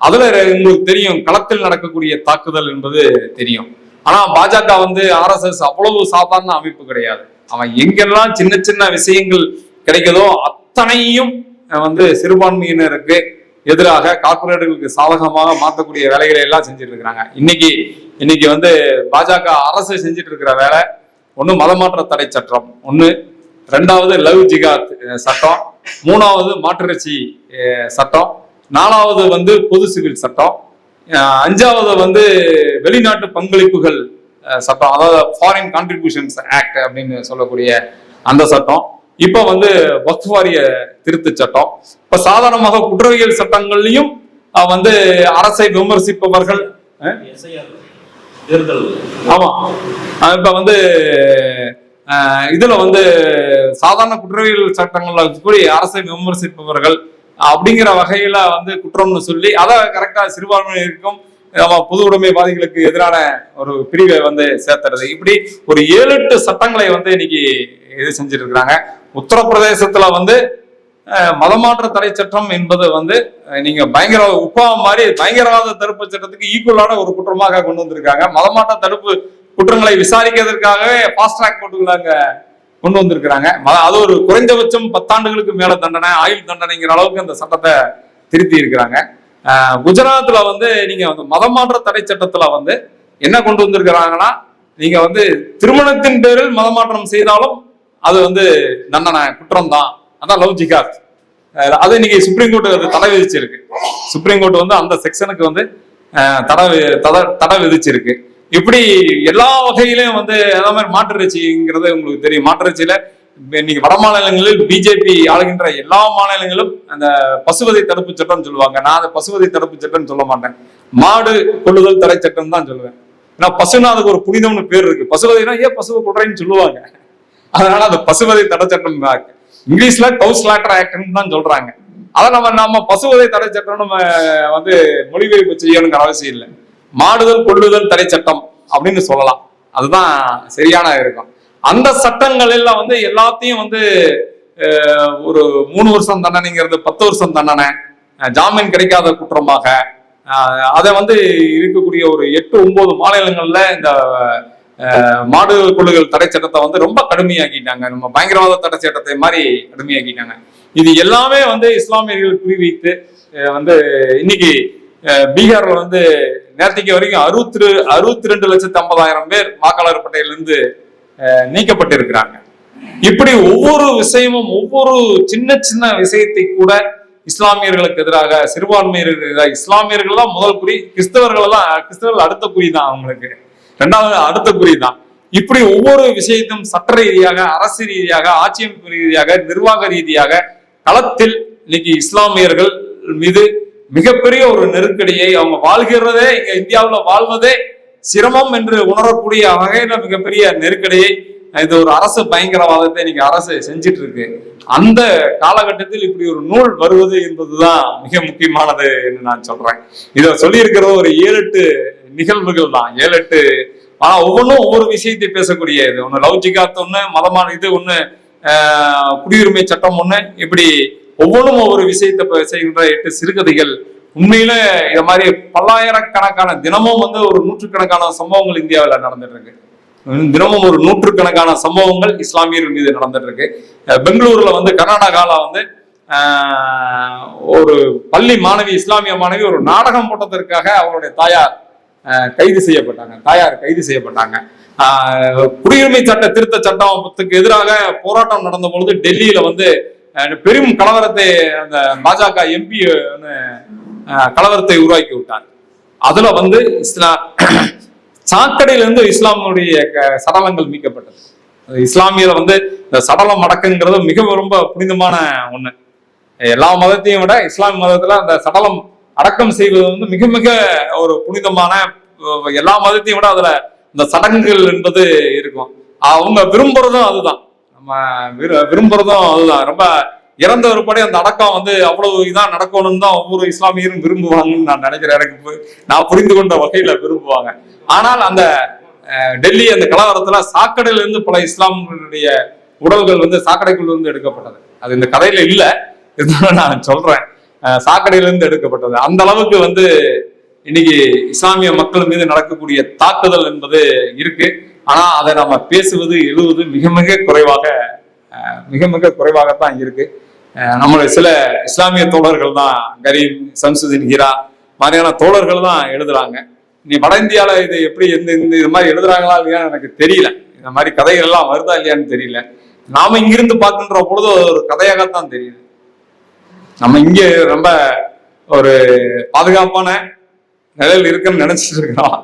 அதுல உங்களுக்கு தெரியும் களத்தில் நடக்கக்கூடிய தாக்குதல் என்பது தெரியும். ஆனா பாஜக வந்து RSS அவ்வளவு சாதாரண அமைப்பு கிடையாது. அவன் எங்கெல்லாம் சின்ன சின்ன விஷயங்கள் கிடைக்குதோ அத்தனையும் வந்து சிறுபான்மையினருக்கு எதிராக கார்பரேட்டுகளுக்கு சாதகமாக மாற்றக்கூடிய வேலைகளை எல்லாம் செஞ்சுட்டு இருக்கிறாங்க. இன்னைக்கு வந்து பாஜக அரசு செஞ்சுட்டு இருக்கிற வேலை ஒண்ணு மதமாற்ற தடை சட்டம், 2வது லவ் ஜிகாத் சட்டம், 3வது மாற்றிறைச்சி சட்டம், 4வது வந்து பொது சிவில் சட்டம், 5வது வந்து வெளிநாட்டு பங்களிப்புகள் சட்டம், அதாவது ஃபாரின் கான்ட்ரிபியூஷன்ஸ் ஆக்ட் அப்படின்னு சொல்லக்கூடிய அந்த சட்டம். இப்ப வந்து வக்ஃப் வாரிய திருத்த சட்டம். இப்ப சாதாரணமாக குற்றவியல் சட்டங்கள்லயும் வந்து அரசை விமர்சிப்பவர்கள் ஆமா இப்ப வந்து இதுல வந்து சாதாரண குற்றவியல் சட்டங்கள்ல கூடி அரசை விமர்சிப்பவர்கள் அப்படிங்கிற வகையில வந்து குற்றம்னு சொல்லி அதை கரெக்டா சிறுபான்மையினருக்கும் பொது உடைமைவாதிகளுக்கு எதிரான ஒரு பிரிவை வந்து சேர்த்துறது. இப்படி ஒரு 7-8 சட்டங்களை வந்து இன்னைக்கு இது செஞ்சிட்டு இருக்கிறாங்க. உத்தரப்பிரதேசத்துல வந்து மதமாற்ற தடை சட்டம் என்பது வந்து நீங்க உப்பா மாதிரி பயங்கரவாத தடுப்பு சட்டத்துக்கு ஈக்குவலான ஒரு குற்றமாக கொண்டு வந்திருக்காங்க. மதமாற்ற தடுப்பு குற்றங்களை விசாரிக்கிறதுக்காகவே ஃபாஸ்ட் ட்ராக் போட்டுக்கிறாங்க கொண்டு வந்திருக்கிறாங்க. அது ஒரு குறைந்தபட்சம் 10 ஆண்டுகளுக்கு மேல தண்டனை, ஆயுள் தண்டனைங்கிற அளவுக்கு அந்த சட்டத்தை திருத்தி இருக்கிறாங்க. குஜராத்ல வந்து நீங்க வந்து மதம் மாற்ற தடை சட்டத்துல வந்து என்ன கொண்டு வந்திருக்கிறாங்கன்னா, நீங்க வந்து திருமணத்தின் பேரில் மதமாற்றம் செய்தாலும் அது வந்து தண்டனை குற்றம் தான். அதான் லவ் ஜிகாத். அது இன்னைக்கு சுப்ரீம் கோர்ட் அது தடை விதிச்சிருக்கு. சுப்ரீம் கோர்ட் வந்து அந்த செக்ஷனுக்கு வந்து தடை விதிச்சிருக்கு. இப்படி எல்லா வகையிலும் வந்து அதே மாதிரி மாற்றுச்சி உங்களுக்கு தெரியும். மாற்றுச்சியில இன்னைக்கு வட மாநிலங்களில் பிஜேபி ஆளுகின்ற எல்லா மாநிலங்களும் அந்த பசுவதை தடுப்பு சட்டம் சொல்லுவாங்க. நான் அந்த பசுவதை தடுப்பு சட்டம் சொல்ல மாட்டேன், மாடு கொள்ளுதல் தடை சட்டம் தான் சொல்லுவேன். ஏன்னா பசுனா அதுக்கு ஒரு புனிதம்னு பேர் இருக்கு. பசுவதைனா ஏன் பசுவை கொள்றேன்னு சொல்லுவாங்க. அதனால அந்த பசுவதை தடை சட்டம் இங்கிலீஷ்ல கவு ஸ்லாட்டர் ஆக்ட்னு தான் சொல்றாங்க. அதை நம்ம பசுவதை தடை சட்டம் நம்ம வந்து மொழிபெயர்ப்பு செய்யணுங்கிற அவசியம் இல்லை. மாடுதல் கொள்ளுதல் தடை சட்டம் அப்படின்னு சொல்லலாம். அதுதான் சரியான இருக்கும். அந்த சட்டங்கள் எல்லாம் வந்து எல்லாத்தையும் வந்து ஒரு 3 வருஷம் தண்டனைங்கிறது 10 வருஷம் தண்டனை, ஜாமீன் கிடைக்காத குற்றமாக அதை வந்து இருக்கக்கூடிய ஒரு 8-9 மாநிலங்கள்ல இந்த மாடு கொள்ளுதல் தடை சட்டத்தை வந்து ரொம்ப கடுமையாக்கிட்டாங்க. நம்ம பயங்கரவாத தடை சட்டத்தை மாதிரி கடுமையாக்கிட்டாங்க. இது எல்லாமே வந்து இஸ்லாமியர்கள் குறிவைத்து வந்து இன்னைக்கு பீகார்ல வந்து நேரத்துக்கு வரைக்கும் 62,50,000 பேர் வாக்காளர் பட்டியலிருந்து நீக்கப்பட்டிருக்கிறாங்க. இப்படி ஒவ்வொரு விஷயமும், ஒவ்வொரு சின்ன சின்ன விஷயத்தை கூட இஸ்லாமியர்களுக்கு எதிராக, சிறுபான்மையர்களுக்கு எதிராக, இஸ்லாமியர்கள் தான் முதல் குறி, கிறிஸ்தவர்கள் அடுத்த குறி தான், அவங்களுக்கு 2வது அடுத்த குறி தான். இப்படி ஒவ்வொரு விஷயத்தையும் சட்ட ரீதியாக, அரசு ரீதியாக, ஆட்சியமைப்பு ரீதியாக, நிர்வாக ரீதியாக களத்தில் இன்னைக்கு இஸ்லாமியர்கள் மீது மிகப்பெரிய ஒரு நெருக்கடியை, அவங்க வாழ்கிறதே இங்க இந்தியாவில் வாழ்வதே சிரமம் என்று உணரக்கூடிய வகையில மிகப்பெரிய நெருக்கடியை இது ஒரு அரசு பயங்கரவாதத்தை இன்னைக்கு அரசு செஞ்சிட்டு இருக்கு. அந்த காலகட்டத்தில் இப்படி ஒரு நூல் வருவது என்பதுதான் மிக முக்கியமானது என்று நான் சொல்றேன். இதை சொல்லி இருக்கிறது ஒரு 7-8 நிகழ்வுகள் தான். 7-8 ஆனா ஒவ்வொன்றும் ஒவ்வொரு விஷயத்தை பேசக்கூடிய இது. ஒண்ணு லவ் ஜிகாத், ஒண்ணு மதமான இது, ஒண்ணு குடியுரிமை சட்டம், ஒண்ணு இப்படி ஒவ்வொன்றும் ஒவ்வொரு விஷயத்தை செய்கின்ற 8 சிறுகதைகள். உண்மையில இத மாதிரி பல்லாயிரக்கணக்கான, தினமும் வந்து ஒரு 100கணக்கான சம்பவங்கள் இந்தியாவில் நடந்துட்டு இருக்கு. தினமும் ஒரு 100கணக்கான சம்பவங்கள் இஸ்லாமியர்கள் மீது நடந்துட்டு இருக்கு. பெங்களூர்ல வந்து கர்நாடகால வந்து ஒரு பள்ளி மாணவி, இஸ்லாமிய மாணவி ஒரு நாடகம் போட்டதற்காக அவருடைய தாயார் கைது செய்யப்பட்டாங்க. குடியுரிமை சட்ட திருத்த சட்டத்துக்கு எதிராக போராட்டம் நடந்த பொழுது டெல்லியில வந்து பெரும் கலவரத்தை அந்த பாஜக எம்பி கலவரத்தை உருவாக்கி விட்டார். அதுல வந்து சாக்கடையிலிருந்து இஸ்லாமுடைய சடலங்கள் மீட்கப்பட்டது. இஸ்லாமியில வந்து இந்த சடலம் அடக்குங்கிறது மிக ரொம்ப புனிதமான ஒண்ணு. எல்லா மதத்தையும் விட இஸ்லாமிய மதத்துல அந்த சடலம் அடக்கம் செய்வது வந்து மிக மிக ஒரு புனிதமான, எல்லா மதத்தையும் விட அதுல இந்த சடங்குகள் என்பது இருக்கும். அவங்க விரும்புறதும் அதுதான், நம்ம விரும்புறதும் அதுதான். ரொம்ப இறந்த ஒருபடி அந்த அடக்கம் வந்து அவ்வளவு இதான் நடக்கணும்னு தான் ஒவ்வொரு இஸ்லாமியரும் விரும்புவாங்கன்னு நான் நினைக்கிறேன். எனக்கு நான் புரிந்து கொண்ட வகையில விரும்புவாங்க. ஆனால் அந்த டெல்லி அந்த கலவரத்துல சாக்கடையில இருந்து பல இஸ்லாமியர்களுடைய உடல்கள் வந்து சாக்கடைக்குள்ள இருந்து எடுக்கப்பட்டது. அது இந்த கதையில இல்ல, இருந்தாலும் நான் சொல்றேன், சாக்கடையில இருந்து எடுக்கப்பட்டது. அந்த அளவுக்கு வந்து இன்னைக்கு இஸ்லாமிய மக்கள் மீது நடக்கக்கூடிய தாக்குதல் என்பது இருக்கு. ஆனா அதை நம்ம பேசுவது, எழுதுவது மிக மிக குறைவாகத்தான் இருக்கு. நம்மளுடைய சில இஸ்லாமிய தோழர்கள் தான், கரீம், சம்சுதீன், ஹீரா மாதிரியான தோழர்கள் தான் எழுதுறாங்க. நீ வட இந்தியால இது எப்படி இது மாதிரி எழுதுறாங்களா இல்லையான்னு எனக்கு தெரியல. இந்த மாதிரி கதைகள் எல்லாம் வருதா இல்லையான்னு தெரியல. நாம இங்கிருந்து பார்க்கின்ற பொழுது ஒரு கதையாகத்தான் தெரியுது. நம்ம இங்க ரொம்ப ஒரு பாதுகாப்பான நிலையில் இருக்குன்னு நினைச்சிட்டு இருக்கிறோம்.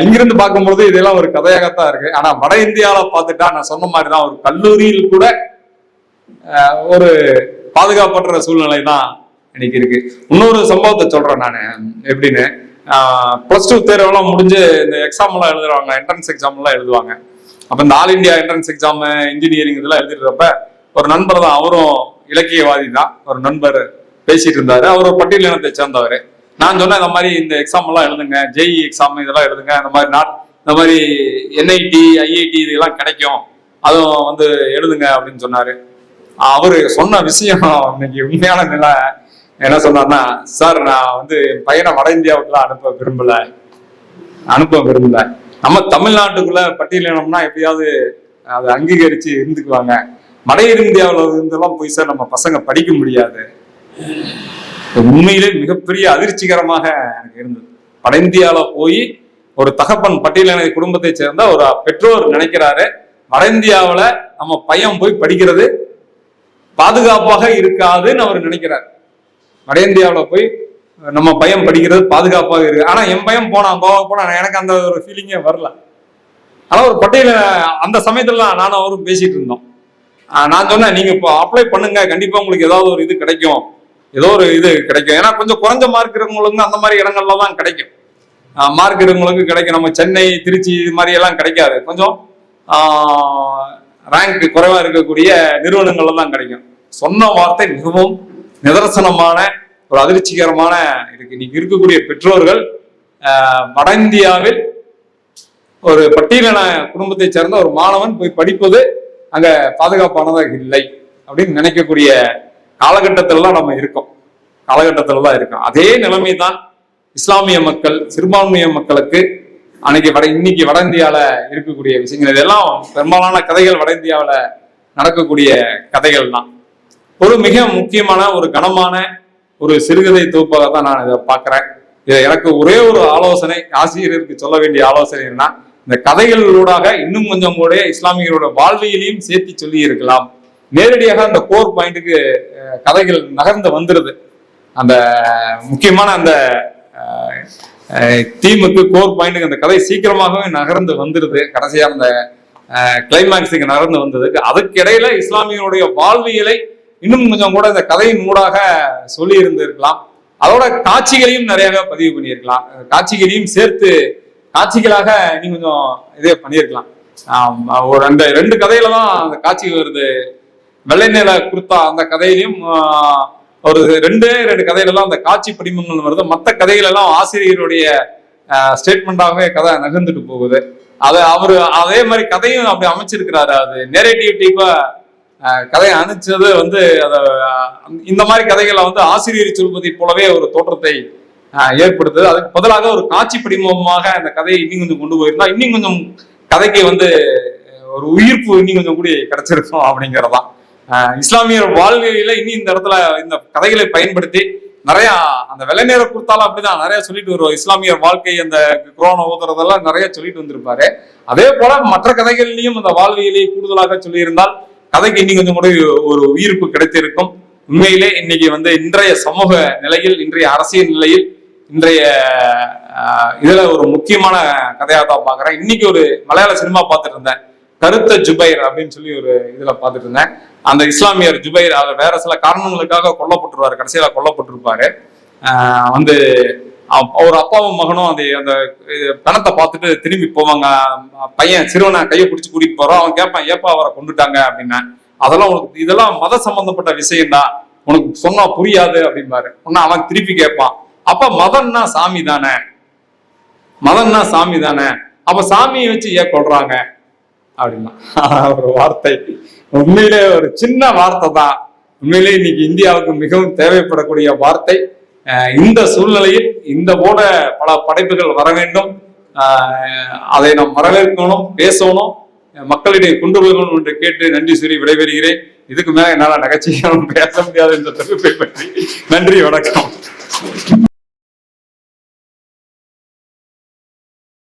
இங்கிருந்து பார்க்கும்பொழுது இதெல்லாம் ஒரு கதையாகத்தான் இருக்கு. ஆனா வட இந்தியாவில பார்த்துட்டா நான் சொன்ன மாதிரிதான் ஒரு கல்லூரியில் கூட ஒரு பாதுகாப்பற்ற சூழ்நிலை தான் இன்னைக்கு இருக்கு. இன்னொரு சம்பவத்தை சொல்றேன் நான். எப்படின்னு, +2 தேர்வெல்லாம் முடிஞ்சு இந்த எக்ஸாம் எல்லாம் எழுதுறாங்க, என்ட்ரன்ஸ் எக்ஸாம் எல்லாம் எழுதுவாங்க. அப்ப இந்த all India entrance exam, engineering இதெல்லாம் எழுதிருக்கப்ப ஒரு நண்பர் தான், அவரும் இலக்கியவாதி தான், ஒரு நண்பர் பேசிட்டு இருந்தாரு. அவர் ஒரு பட்டியல் இனத்தை சேர்ந்தவர். நான் சொன்னேன், இந்த மாதிரி இந்த எக்ஸாம் எல்லாம் எழுதுங்க, ஜேஇ எக்ஸாம் இதெல்லாம் எழுதுங்க, இந்த மாதிரி NIT, IIT இதெல்லாம் கிடைக்கும், அதுவும் வந்து எழுதுங்க அப்படின்னு சொன்னாரு. அவரு சொன்ன விஷயம் இன்னைக்கு உண்மையான நிலை என்ன சொன்னார்னா, சார் நான் வந்து என் பையனை வட இந்தியாவுக்குலாம் அனுப்ப விரும்பல. நம்ம தமிழ்நாட்டுக்குள்ள பட்டியலினம்னா எப்படியாவது அதை அங்கீகரிச்சு இருந்துக்குவாங்க. வட இந்தியாவில் இருந்தெல்லாம் போய் சார் நம்ம பசங்க படிக்க முடியாது. உண்மையிலே மிகப்பெரிய அதிர்ச்சிகரமாக எனக்கு இருந்தது. வட இந்தியாவில் போய் ஒரு தகப்பன் பட்டியலின குடும்பத்தை சேர்ந்த ஒரு பெற்றோர் நினைக்கிறாரு, வட இந்தியாவில் நம்ம பையன் போய் படிக்கிறது பாதுகாப்பாக இருக்காதுன்னு அவர் நினைக்கிறார். வட இந்தியாவில் போய் நம்ம பையன் படிக்கிறது பாதுகாப்பாக இருக்கு. ஆனா என் பையன் போனான், கோவா போனா, எனக்கு அந்த ஒரு ஃபீலிங்கே வரல. ஆனா ஒரு பட்டியல அந்த சமயத்துல நானும் அவரும் பேசிட்டு இருந்தோம். நான் சொன்னேன், நீங்க இப்போ அப்ளை பண்ணுங்க, கண்டிப்பா உங்களுக்கு ஏதாவது ஒரு இது கிடைக்கும், ஏதோ ஒரு இது கிடைக்கும். ஏன்னா கொஞ்சம் குறைஞ்ச மார்க் இருக்கிறவங்களுக்கு அந்த மாதிரி இடங்கள்ல தான் கிடைக்கும். மார்க் இருக்கிறவங்களுக்கு கிடைக்கும். நம்ம சென்னை, திருச்சி இது மாதிரி எல்லாம் கிடைக்காது. கொஞ்சம் ரேங்க் குறைவா இருக்கக்கூடிய நிறுவனங்கள்ல தான் கிடைக்கும். சொன்ன வார்த்தை மிகவும் நிதர்சனமான ஒரு அதிர்ச்சிகரமான இருக்கு. இன்னைக்கு இருக்கக்கூடிய பெற்றோர்கள் வட இந்தியாவில் ஒரு பட்டியலின குடும்பத்தை சேர்ந்த ஒரு மாணவன் போய் படிப்பது அங்க பாதுகாப்பானதாக இல்லை அப்படின்னு நினைக்கக்கூடிய காலகட்டத்திலலாம் நம்ம இருக்கோம். அதே நிலைமை தான் இஸ்லாமிய மக்கள், சிறுபான்மைய மக்களுக்கு இன்னைக்கு வட இந்தியாவில இருக்கக்கூடிய விஷயங்கள். இதெல்லாம் பெரும்பாலான கதைகள் வட இந்தியாவில நடக்கக்கூடிய கதைகள் தான். ஒரு மிக முக்கியமான ஒரு கனமான ஒரு சிறுகதை தொகுப்பாக தான் நான் இதை பார்க்கிறேன். இதை எனக்கு ஒரே ஒரு ஆலோசனை, ஆசிரியருக்கு சொல்ல வேண்டிய ஆலோசனை என்ன, இந்த கதைகளூடாக இன்னும் கொஞ்சம் கூட இஸ்லாமியர்களோட வாழ்வியலையும் சேர்த்து சொல்லி இருக்கலாம். நேரடியாக அந்த கோர் பாயிண்ட்டுக்கு கதைகள் நகர்ந்து வந்துருது. அந்த முக்கியமான அந்த தீமுக்கு, கோர் பாயிண்ட்டுக்கு அந்த கதை சீக்கிரமாகவே நகர்ந்து வந்துருது. கடைசியா அந்த கிளைமேக்ஸுக்கு நகர்ந்து வந்ததுக்கு அதுக்கு இடையில இஸ்லாமியனுடைய வாழ்வியலை இன்னும் கொஞ்சம் கூட இந்த கதையின் ஊடாக சொல்லி இருந்திருக்கலாம். அதோட காட்சிகளையும் நிறைய பதிவு பண்ணியிருக்கலாம். காட்சிகளையும் சேர்த்து காட்சிகளாக நீ கொஞ்சம் இதே பண்ணியிருக்கலாம். ஒரு அந்த 2 கதையில தான் அந்த காட்சி வருது. வெள்ளை நில குர்த்தா அந்த கதையிலையும் ஒரு 2 கதையில தான் அந்த காட்சி படிமங்கள் வருது. மற்ற கதைகள் எல்லாம் ஆசிரியருடைய ஸ்டேட்மெண்டாகவே கதை நகர்ந்துட்டு போகுது. அவரு அதே மாதிரி கதையும் அப்படி அமைச்சிருக்கிறாரு. அது நேரேட்டிவ் டைப்பா கதையை அனுப்பிச்சது இந்த மாதிரி கதைகளை ஆசிரியர் சொல்வதை போலவே ஒரு தோற்றத்தை ஏற்படுத்துது. அதுக்கு பதிலாக ஒரு காட்சி படிமமாக அந்த கதையை இன்னும் கொஞ்சம் கொண்டு போயிருந்தா இன்னும் கொஞ்சம் கதைக்கு ஒரு உயிர்ப்பு இன்னும் கொஞ்சம் கூடி கிடைச்சிருக்கும் அப்படிங்கிறதான். இஸ்லாமியர் வாழ்வியல இன்னும் இந்த இடத்துல இந்த கதைகளை பயன்படுத்தி நிறைய அந்த வெள்ளை நேர கொடுத்தாலும் அப்படிதான் நிறைய சொல்லிட்டு வருவோம். இஸ்லாமியர் வாழ்க்கை அந்த குர்ஆனை ஓதுறதெல்லாம் நிறைய சொல்லிட்டு வந்திருப்பாரு. அதே போல மற்ற கதைகள்லையும் அந்த வாழ்வியலை கூடுதலாக சொல்லியிருந்தால் கதைக்கு இன்னும் கொஞ்சம் கூட ஒரு உயிர்ப்பு கிடைத்திருக்கும். உண்மையிலே இன்னைக்கு இன்றைய சமூக நிலையில், இன்றைய அரசியல் நிலையில், இன்றைய இதுல ஒரு முக்கியமான கதையாக தான் பாக்குறேன். இன்னைக்கு ஒரு மலையாள சினிமா பார்த்துட்டு இருந்தேன், கருத்த ஜுபைர் அப்படின்னு சொல்லி ஒரு இதுல பார்த்துட்டு இருந்தேன். அந்த இஸ்லாமியர் ஜுபைர் அவர் வேற சில காரணங்களுக்காக கொல்லப்பட்டுருவாரு, கடைசியில கொல்லப்பட்டிருப்பாரு. ஒரு அப்பாவும் மகனும் அந்த பணத்தை பார்த்துட்டு திரும்பி போவாங்க. பையன் சிறுவனை கையை பிடிச்சி கூட்டிட்டு போறோம். அவன் கேட்பான், ஏப்பா அவரை கொண்டுட்டாங்க அப்படின்னா. இதெல்லாம் மத சம்பந்தப்பட்ட விஷயம்தான், உனக்கு சொன்னா புரியாது அப்படின்பாரு. அவன் திருப்பி கேட்பான், அப்ப மதம்னா சாமி தானே, அப்ப சாமியை வச்சு ஏன் கொள்றாங்க அப்படின்னா ஒரு வார்த்தை. உண்மையிலே ஒரு சின்ன வார்த்தை தான், உண்மையிலே இன்னைக்கு இந்தியாவுக்கு மிகவும் தேவைப்படக்கூடிய வார்த்தை. இந்த சூழ்நிலையில் இந்த போல பல படைப்புகள் வர வேண்டும். அதை நாம் வரவேற்கணும், பேசணும், மக்களிடையே கொண்டு வரணும் என்று கேட்டு நன்றி சொல்லி விடைபெறுகிறேன். இதுக்கு மேல என்னால நகைச்சுவையாக பேச முடியாது என்ற தொகுப்பை பற்றி. நன்றி, வணக்கம்.